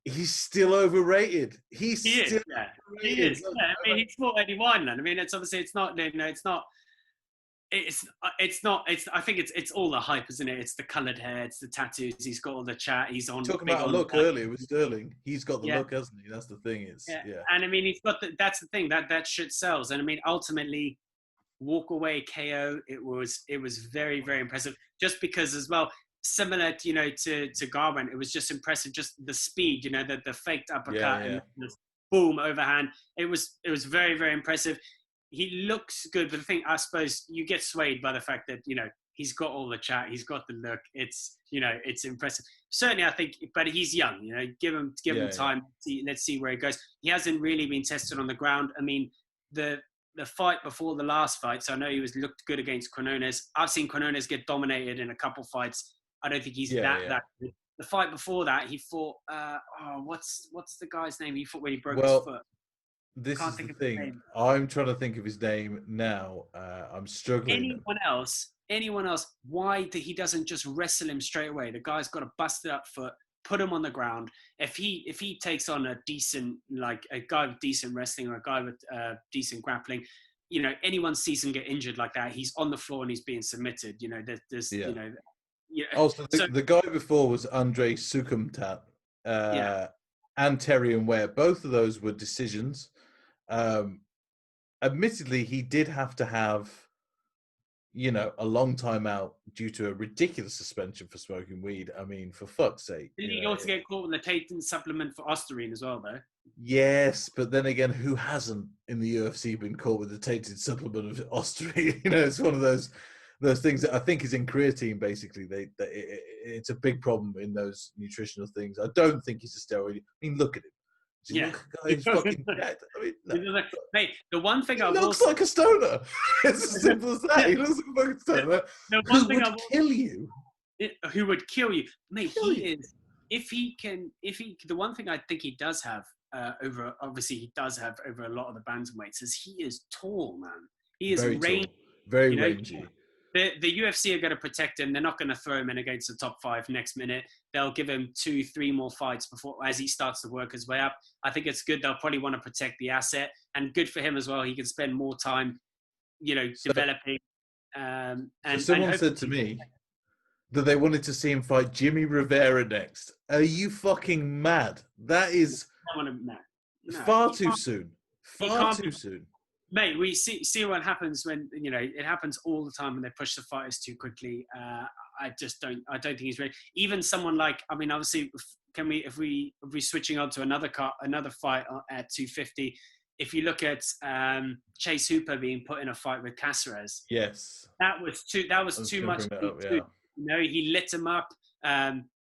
he's still overrated. He is. Yeah. I mean, he's fought anyone. I mean, it's obviously, it's not, I think it's all the hype, isn't it? It's the coloured hair, it's the tattoos. He's got all the chat. He's on. Talking about a look earlier with Sterling. He's got the look, hasn't he? That's the thing. And I mean, he's got that's the thing that shit sells. And I mean, ultimately, walk away KO. It was very, very impressive. Just because as well, similar to Garbrandt, it was just impressive. Just the speed, the faked uppercut and the boom overhand. It was very, very impressive. He looks good, but the thing, I suppose, you get swayed by the fact that, he's got all the chat, he's got the look. It's, it's impressive. Certainly, I think, but he's young, give him time. Let's see where he goes. He hasn't really been tested on the ground. I mean, the fight before the last fight, so I know he looked good against Nunes. I've seen Nunes get dominated in a couple fights. I don't think he's that good. The fight before that, he fought, what's the guy's name? He fought when he broke his foot. This is the thing. I'm trying to think of his name now. I'm struggling. Anyone else? Why he doesn't just wrestle him straight away? The guy's got a busted up foot. Put him on the ground. If he takes on a decent, like a guy with decent wrestling or a guy with decent grappling, anyone sees him get injured like that, he's on the floor and he's being submitted. The guy before was Andre Sukumtat. And Terry and Ware. Both of those were decisions. Admittedly, he did have to have, a long time out due to a ridiculous suspension for smoking weed. I mean, for fuck's sake. Didn't he also get caught with the Tatum supplement for Ostarine as well, though? Yes, but then again, who hasn't in the UFC been caught with the tainted supplement of Ostarine? It's one of those those things that I think is in creatine. Basically, it's a big problem in those nutritional things. I don't think he's a steroid. I mean, look at him. Yeah. Look, he's fucking dead. I mean, no. Mate, the one thing He looks like a stoner. It's as simple as that. He looks like a fucking stoner. The one thing would kill you. Who would kill you, mate? Kill He is. The one thing I think he does have over a lot of the bantamweights is he is tall, man. He is very rangy. tall. Very rangy. The UFC are going to protect him. They're not going to throw him in against the top 5 next minute. They'll give him 2-3 more fights before, as he starts to work his way up. I think it's good. They'll probably want to protect the asset, and good for him as well. He can spend more time, developing. Someone said to me that they wanted to see him fight Jimmy Rivera next. Are you fucking mad? That is far too soon. Far too soon. Mate, we see what happens when it happens all the time when they push the fighters too quickly. I don't think he's ready. Even someone like, I mean, obviously, if we switching on to another fight at 250. If you look at Chase Hooper being put in a fight with Caceres, yes, that was too much. He lit him up.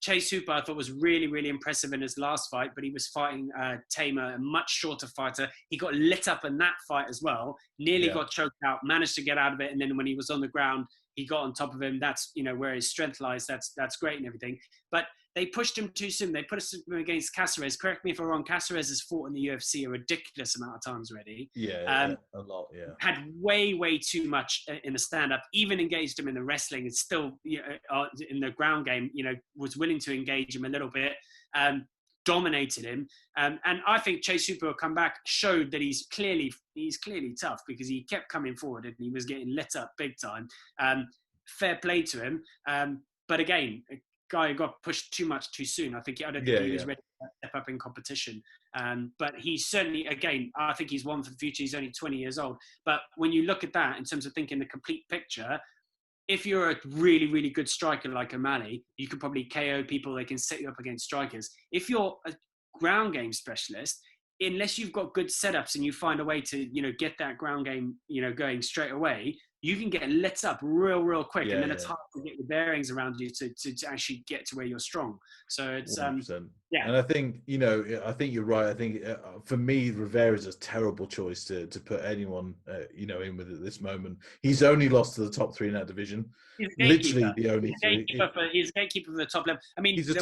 Chase Hooper, I thought, was really, really impressive in his last fight, but he was fighting Tamer, a much shorter fighter. He got lit up in that fight as well, nearly got choked out, managed to get out of it, and then when he was on the ground, he got on top of him. That's, where his strength lies. That's great and everything. But they pushed him too soon. They put him against Caceres. Correct me if I'm wrong. Caceres has fought in the UFC a ridiculous amount of times already. Yeah, a lot, yeah. Had way, way too much in the stand-up. Even engaged him in the wrestling. It's still, in the ground game, was willing to engage him a little bit. Dominated him. And I think Chase Hooper will come back, showed that he's clearly tough because he kept coming forward and he was getting lit up big time. Fair play to him. But again, a guy who got pushed too much too soon. I don't think he was ready to step up in competition. But he's certainly, again, I think he's one for the future. He's only 20 years old. But when you look at that in terms of thinking the complete picture, if you're a really, really good striker like O'Malley, you could probably KO people. They can set you up against strikers. If you're a ground game specialist, unless you've got good setups and you find a way to, get that ground game, going straight away, you can get lit up real quick. And then it's hard to get your bearings around you to actually get to where you're strong. So it's, 100%. And I think, I think you're right. I think for me, Rivera is a terrible choice to put anyone, in with at this moment. He's only lost to the top 3 in that division. Literally the only 3. He's a gatekeeper for the top level. I mean, he's a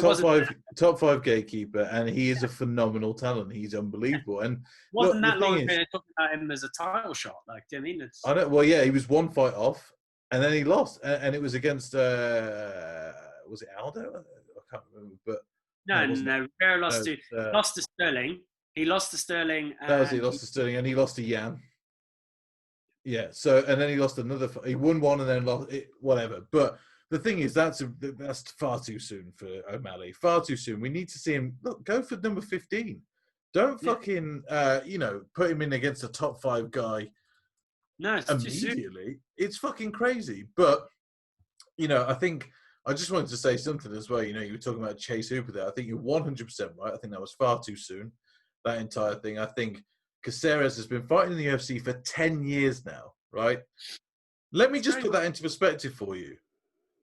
top five gatekeeper, and he is a phenomenal talent. He's unbelievable. And wasn't that long ago talking about him as a title shot? Like, I mean, it's. I don't. Well, yeah, he was one fight off, and then he lost, and it was against was it Aldo? I can't remember, but no. Rivera lost to Sterling. He lost to Sterling. He lost to Sterling, and he lost to Yan. Yeah. So, and then he lost another. He won one, and then lost it. Whatever. But the thing is, that's far too soon for O'Malley. Far too soon. We need to see him. Look, go for number 15. Don't fucking put him in against a top 5 guy. No, it's immediately. It's fucking crazy. But I think I just wanted to say something as well. You were talking about Chase Hooper there. I think you're 100% right. I think that was far too soon. That entire thing. I think Caceres has been fighting in the UFC for 10 years now. Right. Let me just put that into perspective for you.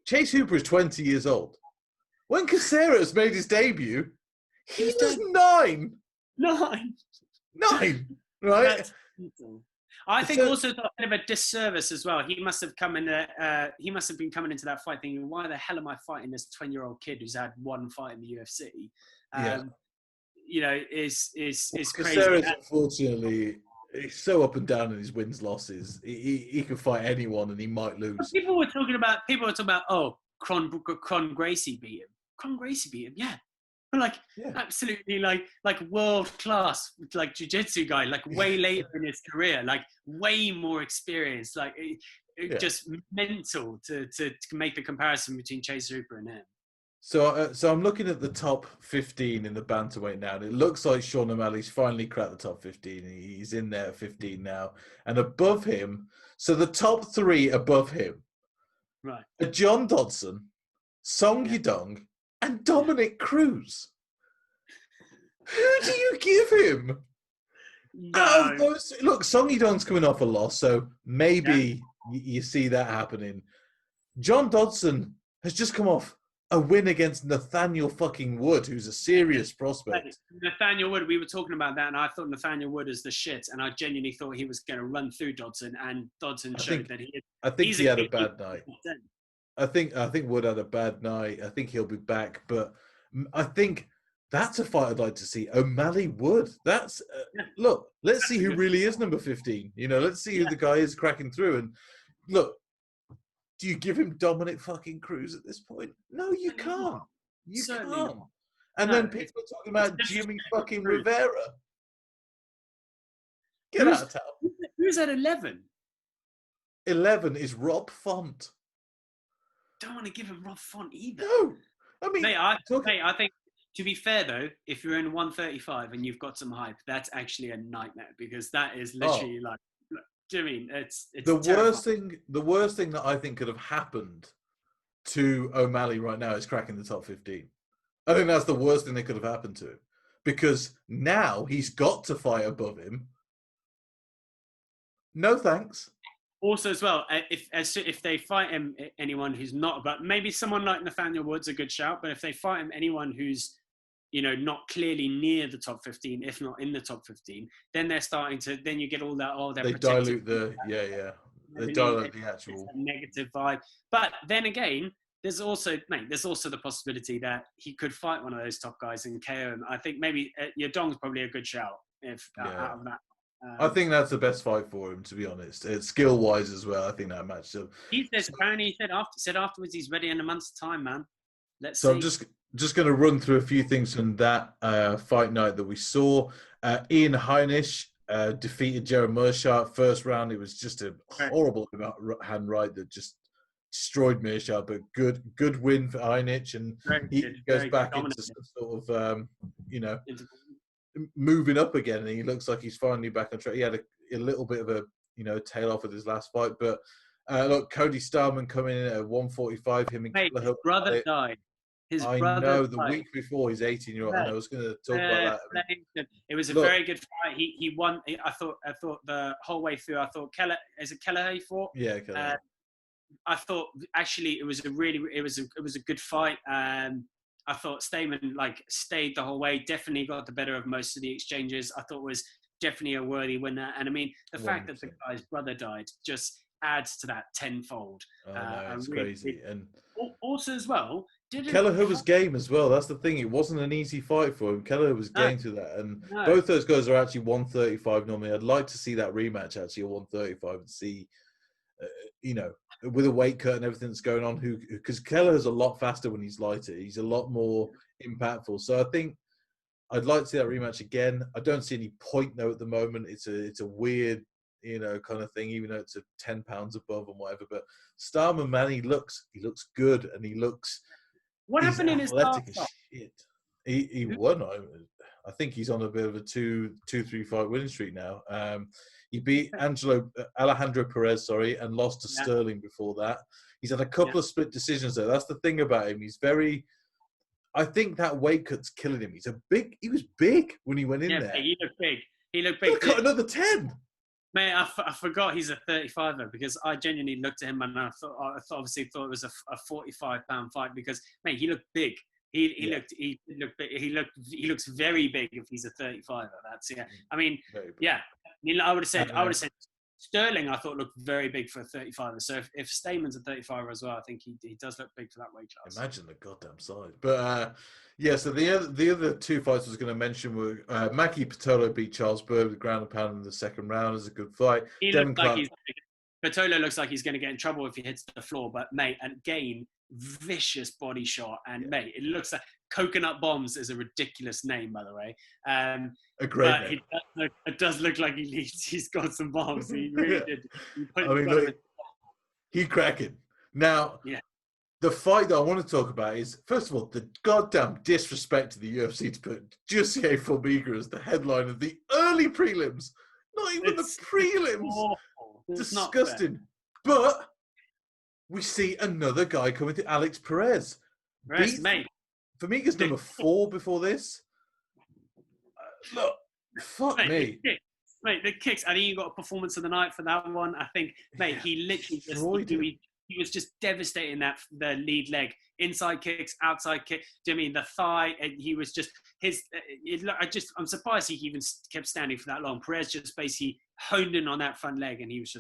Chase Hooper is 20 years old. When Caceres made his debut, he was 9. 9, right? I think also it's a bit of a disservice as well. He must have come in. He must have been coming into that fight thinking, "Why the hell am I fighting this 20-year-old kid who's had one fight in the UFC?" Is crazy. Caceres, unfortunately, he's so up and down in his wins losses. He can fight anyone and he might lose. People were talking about. Oh, Cron Gracie beat him. Cron Gracie beat him. Yeah. Absolutely, like world class, like jiu-jitsu guy, like way later in his career, like way more experienced, like just mental to make the comparison between Chase Hooper and him. So I'm looking at the top 15 in the bantamweight now, and it looks like Sean O'Malley's finally cracked the top 15. He's in there at 15 now, and above him, so the top 3 above him, right, are John Dodson, Song Yudong, and Dominic Cruz. Who do you give him? No. Look, Song Yudong's coming off a loss, so maybe you see that happening. John Dodson has just come off a win against Nathaniel fucking Wood, who's a serious prospect. Nathaniel Wood, we were talking about that, and I thought Nathaniel Wood is the shit, and I genuinely thought he was going to run through Dodson, and Dodson showed that he. I think he had a bad night. I think Wood had a bad night. I think he'll be back, but I think that's a fight I'd like to see. O'Malley Wood. That's look. Let's see who really is number 15. Let's see who the guy is cracking through. And look, do you give him Dominic fucking Cruz at this point? No, you can't. You can't. And then people are talking about Jimmy fucking Rivera. Get out of town. Who's at 11? 11 is Rob Font. Don't want to give him Rob Font either. No. I mean, I think, to be fair though, if you're in 135 and you've got some hype, that's actually a nightmare, because that is literally like, do you mean it's the worst thing? The worst thing that I think could have happened to O'Malley right now is cracking the top 15. I think that's the worst thing that could have happened to him, because now he's got to fight above him. No thanks. Also, as well, if they fight him, anyone who's not, but maybe someone like Nathaniel Wood's a good shout. But if they fight him, anyone who's not clearly near the top 15, if not in the top 15, then they're starting to. Then you get all that. Oh, they dilute the They dilute the actual negative vibe. But then again, there's also the possibility that he could fight one of those top guys and KO him. I think maybe Yadong's probably a good shout out of that. I think that's the best fight for him, to be honest. It's skill-wise as well. I think that match up. He said afterwards he's ready in a month's time, man. Let's see. I'm just going to run through a few things from that fight night that we saw. Ian Heinisch defeated Jared Meerschaert first round. It was just a horrible hand right that just destroyed Meerschaert, but good win for Heinisch, and he goes back into some sort of moving up again, and he looks like he's finally back on track. He had a little bit of a tail off with his last fight, but look, Cody Starman coming in at 145. Him and his brother died. I know the week before his 18-year-old. I was going to talk about that. It was a very good fight. He won. I thought the whole way through. I thought is it Kelleher he fought? Yeah, Kelleher. I thought actually it was a good fight. I thought Stamen stayed the whole way. Definitely got the better of most of the exchanges. I thought was definitely a worthy winner. And I mean, the 100%. Fact that the guy's brother died just adds to that tenfold. Oh, no, it's crazy. And also as well, Kelleher was game as well. That's the thing. It wasn't an easy fight for him. Kelleher was game to that. And both those guys are actually 135 normally. I'd like to see that rematch actually at 135 and see, with a weight cut and everything that's going on, because Kelleher's a lot faster when he's lighter. He's a lot more impactful. So I think I'd like to see that rematch again. I don't see any point though at the moment. It's a weird, kind of thing, even though it's 10 pounds above and whatever. But Starman, man, he looks good, and he looks. What happened in his last fight? He won. I think he's on a bit of a 2-3 fight winning streak now. He beat Alejandro Perez, and lost to Sterling before that. He's had a couple of split decisions though. That's the thing about him. He's very. I think that weight cut's killing him. He was big when he went in there. He looked big. He looked big. Cut another 10. Mate, I forgot he's a 35er, because I genuinely looked at him and I obviously thought it was a 45-pound fight, because mate, he looked big. He looked big. He looks very big if he's a 35er. That's I mean, I would have said Sterling. I thought looked very big for a 35er. So if Stamen's a 35er as well, I think he does look big for that weight class. Imagine the goddamn size. But so the other two fights I was going to mention were Maki Pitolo beat Charles Bird with ground and pound in the second round. It was a good fight. Pitolo looks like he's going to get in trouble if he hits the floor. But mate, and again, vicious body shot, and mate, it looks like Coconut Bombs is a ridiculous name, by the way. A great name. It does look like he's got some bombs. He really did. He's cracking. Now, the fight that I want to talk about is, first of all, the goddamn disrespect to the UFC to put Jussier Formiga as the headline of the early prelims. Not even the prelims. Disgusting. But we see another guy coming to Alex Perez. Mate. Formiga's number 4 before this. Look, fuck me. The kicks. I think you got a performance of the night for that one. I think, mate, he literally he was just devastating the lead leg, inside kicks, outside kick. Do you know what I mean the thigh? And he was just I'm surprised he even kept standing for that long. Perez just basically honed in on that front leg, and he was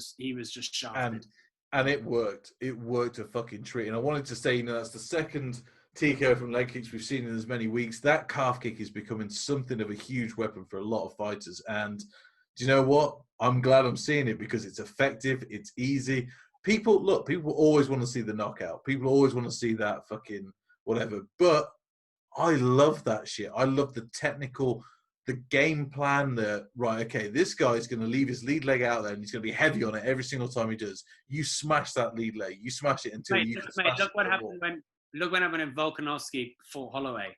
just shafted. And it worked. It worked a fucking treat. And I wanted to say, that's the second TKO from leg kicks we've seen in as many weeks. That calf kick is becoming something of a huge weapon for a lot of fighters. And do you know what? I'm glad I'm seeing it because it's effective. It's easy. People always want to see the knockout. People always want to see that fucking whatever. But I love that shit. I love the technical, the game plan that, right, okay, this guy's going to leave his lead leg out there and he's going to be heavy on it every single time he does. You smash that lead leg. You smash it until you can smash look what happened when Volkanovski fought Holloway.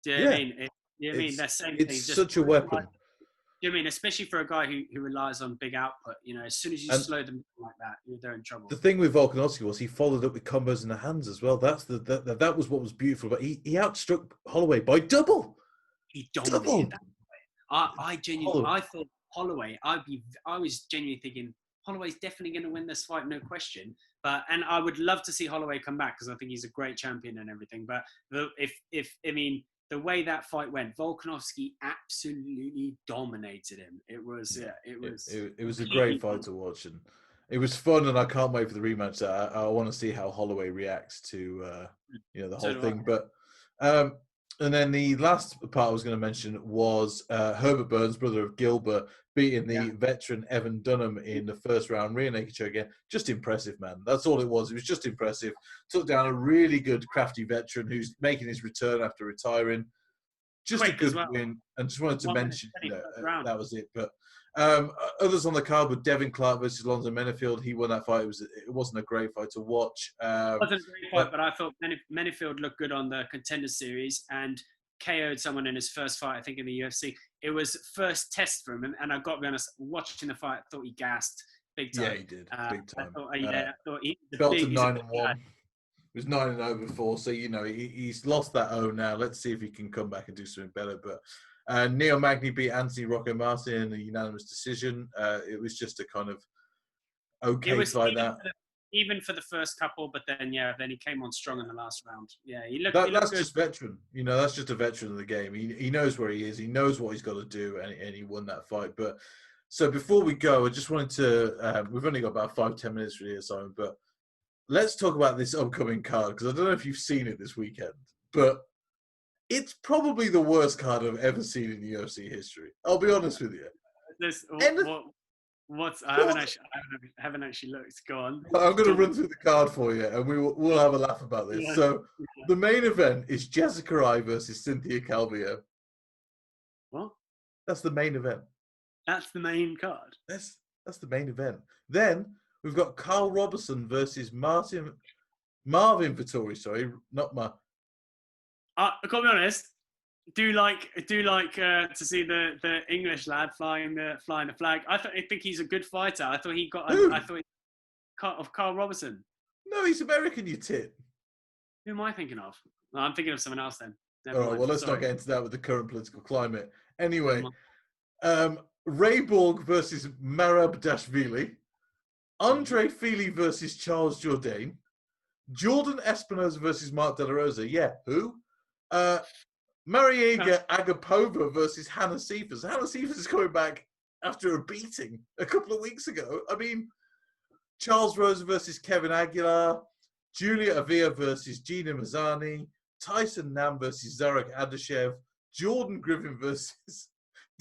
Do you know what I mean? The same thing. It's such a weapon. Do you know what I mean? Especially for a guy who relies on big output. As soon as you slow them like that, they're in trouble. The thing with Volkanovski was he followed up with combos in the hands as well. That was what was beautiful. But he outstruck Holloway by double. He dominated that. I thought Holloway. I was genuinely thinking Holloway's definitely going to win this fight, no question. And I would love to see Holloway come back because I think he's a great champion and everything. But the way that fight went, Volkanovski absolutely dominated him. It was a great fight to watch, and it was fun. And I can't wait for the rematch. I want to see how Holloway reacts to the whole thing. But and then the last part I was going to mention was Herbert Burns, brother of Gilbert, beating the veteran Evan Dunham in the first round rear naked choke again. Just impressive, man. That's all it was. It was just impressive. Took down a really good, crafty veteran who's making his return after retiring. Just a good win. And just wanted to mention that was it. But others on the card were Devin Clark versus Lonzo Menefield. He won that fight. It wasn't a great fight to watch. It wasn't a great fight, but I thought Menefield looked good on the Contender Series and KO'd someone in his first fight, I think, in the UFC. It was first test for him, and I've got to be honest, watching the fight, I thought he gassed big time. Yeah, he did, big time. I thought he fell to 9-1. It was 9-0 before, so he's lost that O now. Let's see if he can come back and do something better. But Neil Magny beat Anthony Rocco Martin in a unanimous decision. It was just a kind of okay fight that. Even for the first couple, but then he came on strong in the last round. Yeah, he looked. That's good. Just veteran. That's just a veteran of the game. He knows where he is. He knows what he's got to do, and he won that fight. But so before we go, I just wanted to. We've only got about 5-10 minutes for here, Simon. But let's talk about this upcoming card because I don't know if you've seen it this weekend, but it's probably the worst card I've ever seen in UFC history. I'll be honest with you. I haven't actually looked. Go on. I'm going to run through the card for you, and we'll have a laugh about this. Yeah. So, the main event is Jessica Eye versus Cynthia Calvillo. What? That's the main event. That's the main card. That's the main event. Then we've got Carl Robertson versus Marvin Vettori. Sorry, not I can't be honest. Do like to see the English lad flying the flag. I think he's a good fighter. I thought he got. Of Carl Robertson. No, he's American. You tit. Who am I thinking of? No, I'm thinking of someone else then. All right. Well, let's not get into that with the current political climate. Anyway, Ray Borg versus Marab Dashvili, Andre Fili versus Charles Jourdain, Jordan Espinosa versus Mark De La Rosa. Yeah, who? Mariega Agapova versus Hannah Cephas. Hannah Cephas is coming back after a beating a couple of weeks ago. I mean, Charles Rosa versus Kevin Aguilar, Julia Avila versus Gina Mazzani, Tyson Nam versus Zarek Adashev, Jordan Griffin versus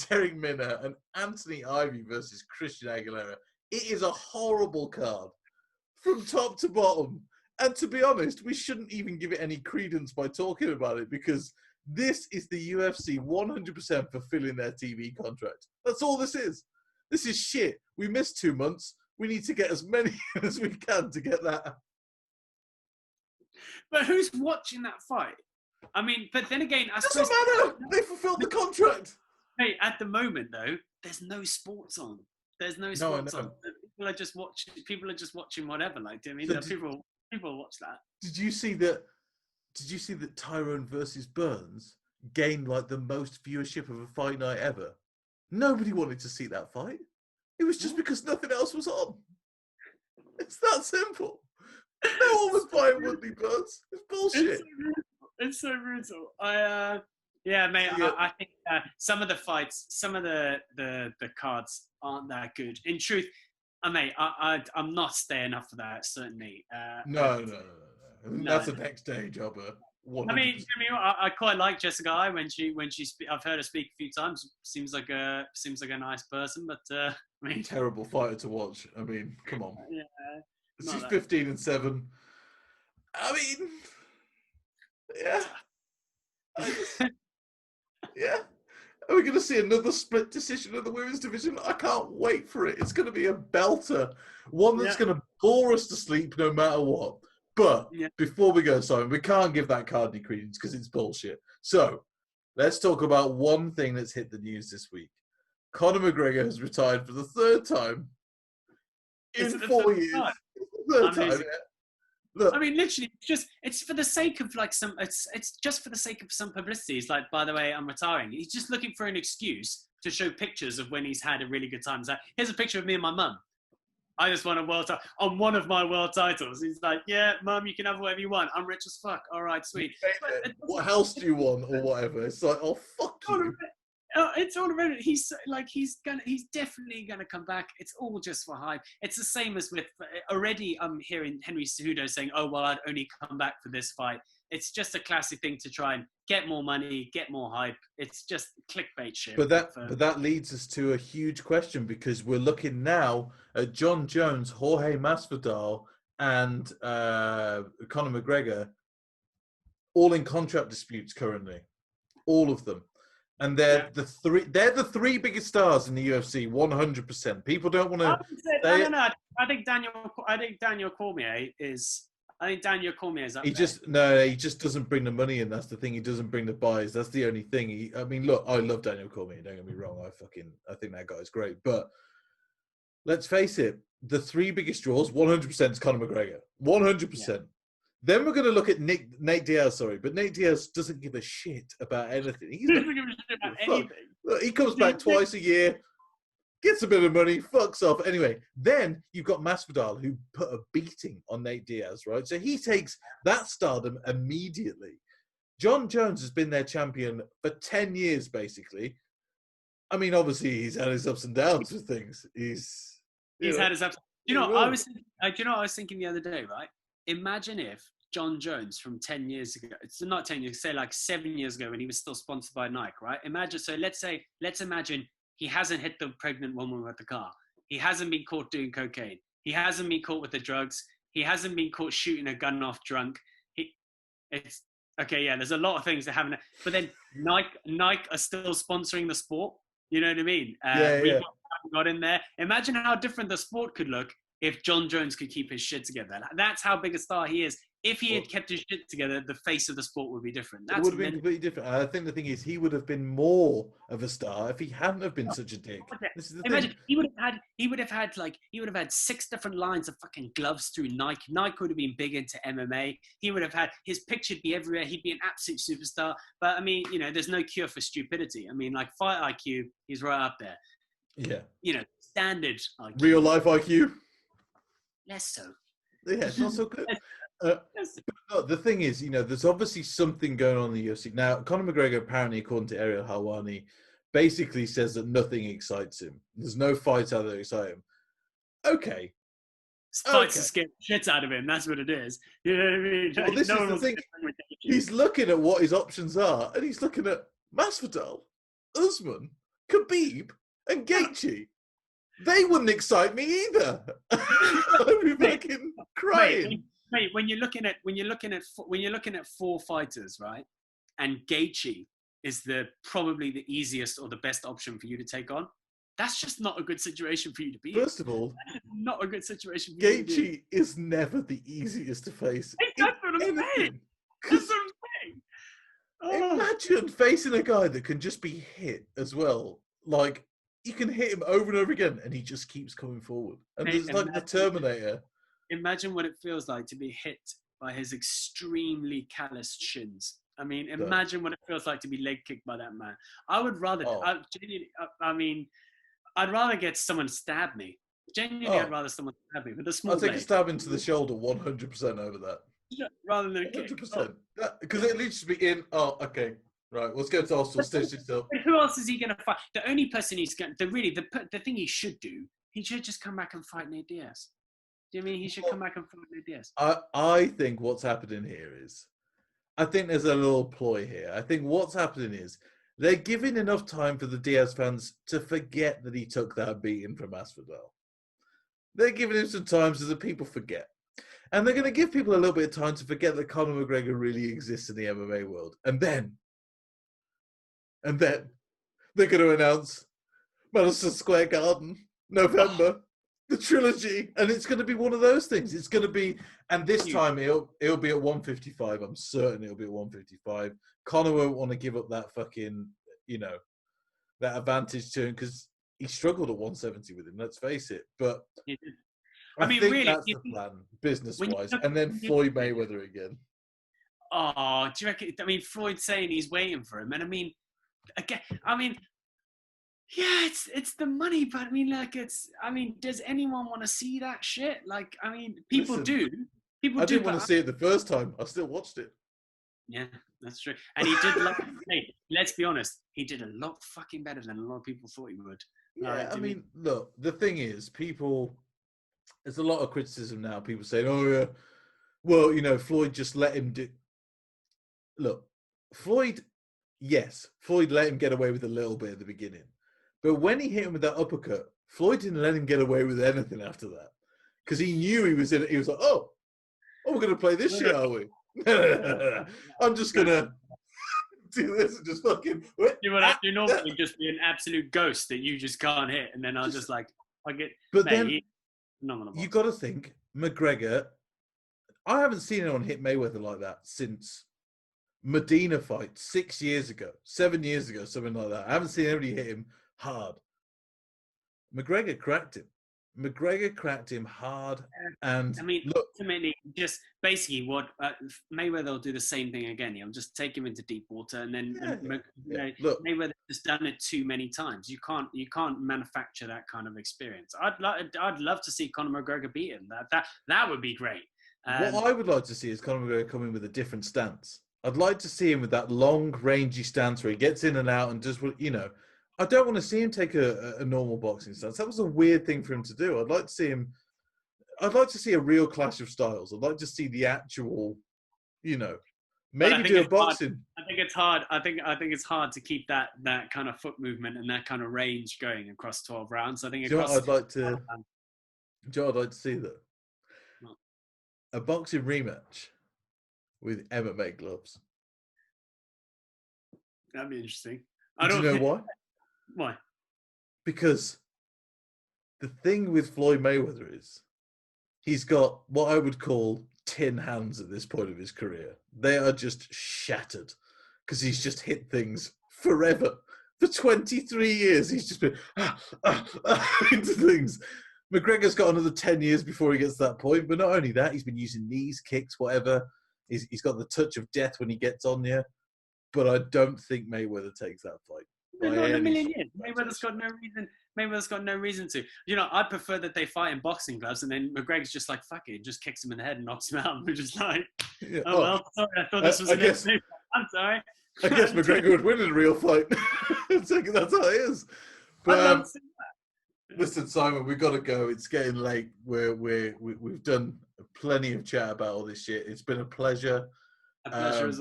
Derek Minner, and Anthony Ivy versus Christian Aguilera. It is a horrible card from top to bottom. And to be honest, we shouldn't even give it any credence by talking about it because this is the UFC 100% fulfilling their TV contract. That's all this is. This is shit. We missed 2 months. We need to get as many as we can to get that. But who's watching that fight? I mean, but then again, I suppose... Doesn't matter. They fulfilled the contract. Hey, at the moment, though, there's no sports on. There's no sports on. People are just watching whatever. Like, I mean, people watch that. Did you see that Tyrone versus Burns gained like the most viewership of a fight night ever? Nobody wanted to see that fight. It was just because nothing else was on. It's that simple. No one was buying Woodley Buzz. It's bullshit. It's so brutal. Yeah, mate. Yeah. I think some of the fights, some of the cards aren't that good. In truth, mate, I'm not staying up for that. Certainly. No. That's a No. next day jobber. I mean, I quite like Jessica I when she I've heard her speak a few times. Seems like a nice person, but I mean, terrible fighter to watch. I mean, come on. Yeah. She's 15-7. I mean, yeah. Yeah. Are we going to see another split decision of the women's division? I can't wait for it. It's going to be a belter. One that's going to bore us to sleep no matter what. But before we go, Simon, we can't give that card any credence because it's bullshit. So let's talk about one thing that's hit the news this week. Conor McGregor has retired for the third time in 4 years. Third time, yeah. Look. I mean, literally, it's for the sake of like it's just for the sake of some publicity. It's like, by the way, I'm retiring. He's just looking for an excuse to show pictures of when he's had a really good time. It's like, here's a picture of me and my mum. I just won a world title on one of my world titles. He's like, yeah, mum, you can have whatever you want. I'm rich as fuck. All right, sweet. What house do you want or whatever? It's like, oh, fuck you. It's all around it. He's definitely gonna come back. It's all just for hype. It's the same as with already. I'm hearing Henry Cejudo saying, "Oh well, I'd only come back for this fight." It's just a classic thing to try and get more money, get more hype. It's just clickbait shit. But that leads us to a huge question because we're looking now at John Jones, Jorge Masvidal, and Conor McGregor, all in contract disputes currently, all of them. And they're the three biggest stars in the UFC, 100%. People don't want to. No. I think Daniel Cormier is up he there. He just doesn't bring the money in. That's the thing. He doesn't bring the buys. That's the only thing. I mean, look, I love Daniel Cormier. Don't get me wrong. I think that guy's great. But let's face it, the three biggest draws, 100% is Conor McGregor. 100%. Yeah. Then we're going to look at Nate Diaz, but Nate Diaz doesn't give a shit about anything. He doesn't give a shit about anything. Look, he comes back twice a year, gets a bit of money, fucks off. Anyway, then you've got Masvidal, who put a beating on Nate Diaz, right? So he takes that stardom immediately. John Jones has been their champion for 10 years, basically. I mean, obviously, he's had his ups and downs with things. He's had his ups. I was thinking the other day, right? Imagine if John Jones from 10 years ago, it's not 10 years, say like 7 years ago when he was still sponsored by Nike, right? Let's imagine he hasn't hit the pregnant woman with the car. He hasn't been caught doing cocaine. He hasn't been caught with the drugs. He hasn't been caught shooting a gun off drunk. There's a lot of things that haven't, but then Nike are still sponsoring the sport. You know what I mean? We got in there. Imagine how different the sport could look if John Jones could keep his shit together. That's how big a star he is. If he had kept his shit together, the face of the sport would be different. It would have been completely different. I think the thing is, he would have been more of a star if he hadn't have been such a dick. This is the Imagine thing. he would have had 6 different lines of fucking gloves through Nike. Nike would have been big into MMA. He would have had his picture'd be everywhere. He'd be an absolute superstar. But I mean, there's no cure for stupidity. I mean, like fight IQ, he's right up there. Yeah. Standard IQ. Real life IQ. Less so. Yeah, it's not so good. But no, the thing is, there's obviously something going on in the UFC. Now, Conor McGregor, apparently, according to Ariel Helwani, basically says that nothing excites him. There's no fights out there that excite him. Okay. Fights to scare the shit out of him. That's what it is. You know what I mean? Well, this is the thing. He's looking at what his options are, and he's looking at Masvidal, Usman, Khabib, and Gaethje. They wouldn't excite me either. I'd be fucking crying. Mate, when you're looking at 4 fighters, right? And Gaethje is probably the easiest or the best option for you to take on. That's just not a good situation for you to be in. First of all, not a good situation for you to be in. Gaethje is never the easiest to face. That's what I'm saying. That's what I'm saying. Imagine facing a guy that can just be hit as well. Like, you can hit him over and over again, and he just keeps coming forward. And it's like the Terminator. Imagine what it feels like to be hit by his extremely calloused shins. I mean, imagine what it feels like to be leg kicked by that man. I would rather, I'd rather get someone stab me Genuinely, I'd rather someone stab me with a small I'll take blade. a stab into the shoulder 100% over that. Rather than a kick. 100%. Because it leads to be in. Oh, okay. Right, let's go to Arsenal. Stitch this up. But who else is he going to fight? The only person he's going to, the thing he should do, he should just come back and fight Nate Diaz. Do you mean he should come back and fight Nate Diaz? I think what's happening here is, I think there's a little ploy here. I think what's happening is they're giving enough time for the Diaz fans to forget that he took that beating from Masvidal. They're giving him some time so that people forget. And they're going to give people a little bit of time to forget that Conor McGregor really exists in the MMA world. And then they're going to announce Madison Square Garden, November, the trilogy. And it's going to be one of those things. It's going to be, and this time it'll be at 155. I'm certain it'll be at 155. Conor won't want to give up that fucking, that advantage to him because he struggled at 170 with him, let's face it. But I think really, that's the plan, business-wise. And then Floyd Mayweather again. Oh, do you reckon? I mean, Floyd's saying he's waiting for him. And I mean, again, yeah, it's the money, but I mean, does anyone want to see that shit? Like, I mean, people do. People I do. Didn't want to see it the first time. I still watched it. Yeah, that's true. And he did hey, let's be honest, he did a lot fucking better than a lot of people thought he would. Yeah, look, the thing is, there's a lot of criticism now. People saying, oh, yeah, well, Floyd just let him do. Look, Floyd let him get away with a little bit at the beginning. But when he hit him with that uppercut, Floyd didn't let him get away with anything after that. Because he knew he was in it. He was like, oh, we're going to play this shit, are we? I'm just going to do this and just fucking... You normally just be an absolute ghost that you just can't hit. And then I'll just like, I get... But then, you got to think, McGregor... I haven't seen anyone hit Mayweather like that since Medina fight 7 years ago, something like that. I haven't seen anybody hit him hard. McGregor cracked him hard, and ultimately, just basically what Mayweather will do the same thing again. He'll just take him into deep water, and then Mayweather has done it too many times. You can't manufacture that kind of experience. I'd love to see Conor McGregor beat him. That would be great. What I would like to see is Conor McGregor come in with a different stance. I'd like to see him with that long, rangy stance where he gets in and out and just, I don't want to see him take a normal boxing stance. That was a weird thing for him to do. I'd like to see a real clash of styles. I'd like to see the actual, maybe do a boxing. I think it's hard. I think it's hard to keep that kind of foot movement and that kind of range going across 12 rounds. I think I'd like to see that. A boxing rematch with MMA gloves. That'd be interesting. Do you know why? Why? Because the thing with Floyd Mayweather is he's got what I would call tin hands at this point of his career. They are just shattered because he's just hit things forever. For 23 years, he's just been into things. McGregor's got another 10 years before he gets to that point. But not only that, he's been using knees, kicks, whatever. He's got the touch of death when he gets on you. But I don't think Mayweather takes that fight. Not in a million years. Mayweather's got no reason to. I prefer that they fight in boxing gloves and then McGregor's just like, fuck it, just kicks him in the head and knocks him out. And we're just like, well, sorry, I thought this was I'm sorry. I guess McGregor would win in a real fight. That's how it is. But listen, Simon, we've got to go. It's getting late. We've done plenty of chat about all this shit. It's been a pleasure. A pleasure.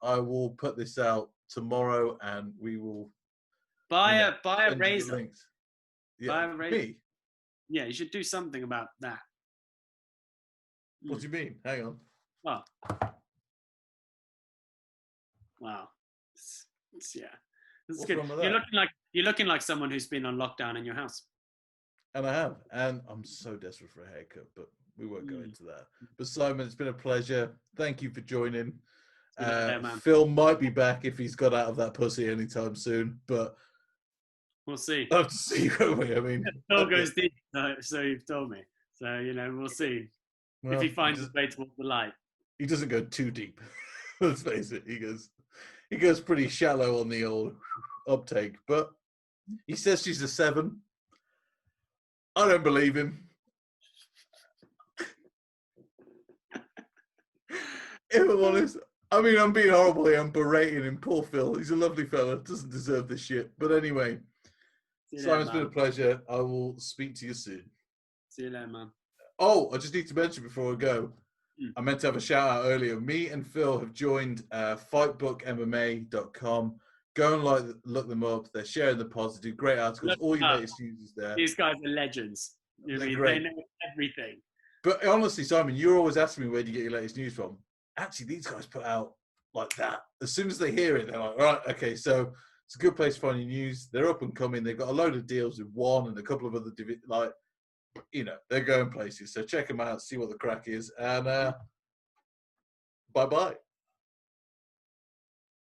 I will put this out tomorrow, and we will buy a razor. Yeah, buy a razor. Me? Yeah, you should do something about that. What do you mean? Hang on. Well, wow. Yeah. This is good. You're looking like someone who's been on lockdown in your house. And I have. And I'm so desperate for a haircut, but we won't go into that. But Simon, it's been a pleasure. Thank you for joining. Phil might be back if he's got out of that pussy anytime soon, but we'll see. I'll have to see, won't we? I mean, Phil goes deep, so you've told me. So, we'll see if he finds his way towards the light. He doesn't go too deep. Let's face it. He goes pretty shallow on the old uptake, but he says she's a 7. I don't believe him. If I'm honest, I mean, I'm being horrible here. I'm berating him. Poor Phil. He's a lovely fella. Doesn't deserve this shit. But anyway, Simon, it's been a pleasure. I will speak to you soon. See you later, man. Oh, I just need to mention before I go, I meant to have a shout out earlier. Me and Phil have joined fightbookmma.com. Go and look them up. They're sharing the pods. They do great articles. All your latest news is there. These guys are legends. You know, they know everything. But honestly, Simon, you're always asking me where do you get your latest news from. Actually, these guys put out like that. As soon as they hear it, they're like, right, okay, so it's a good place to find your news. They're up and coming. They've got a load of deals with one and a couple of other, they're going places. So check them out, see what the crack is. And bye-bye.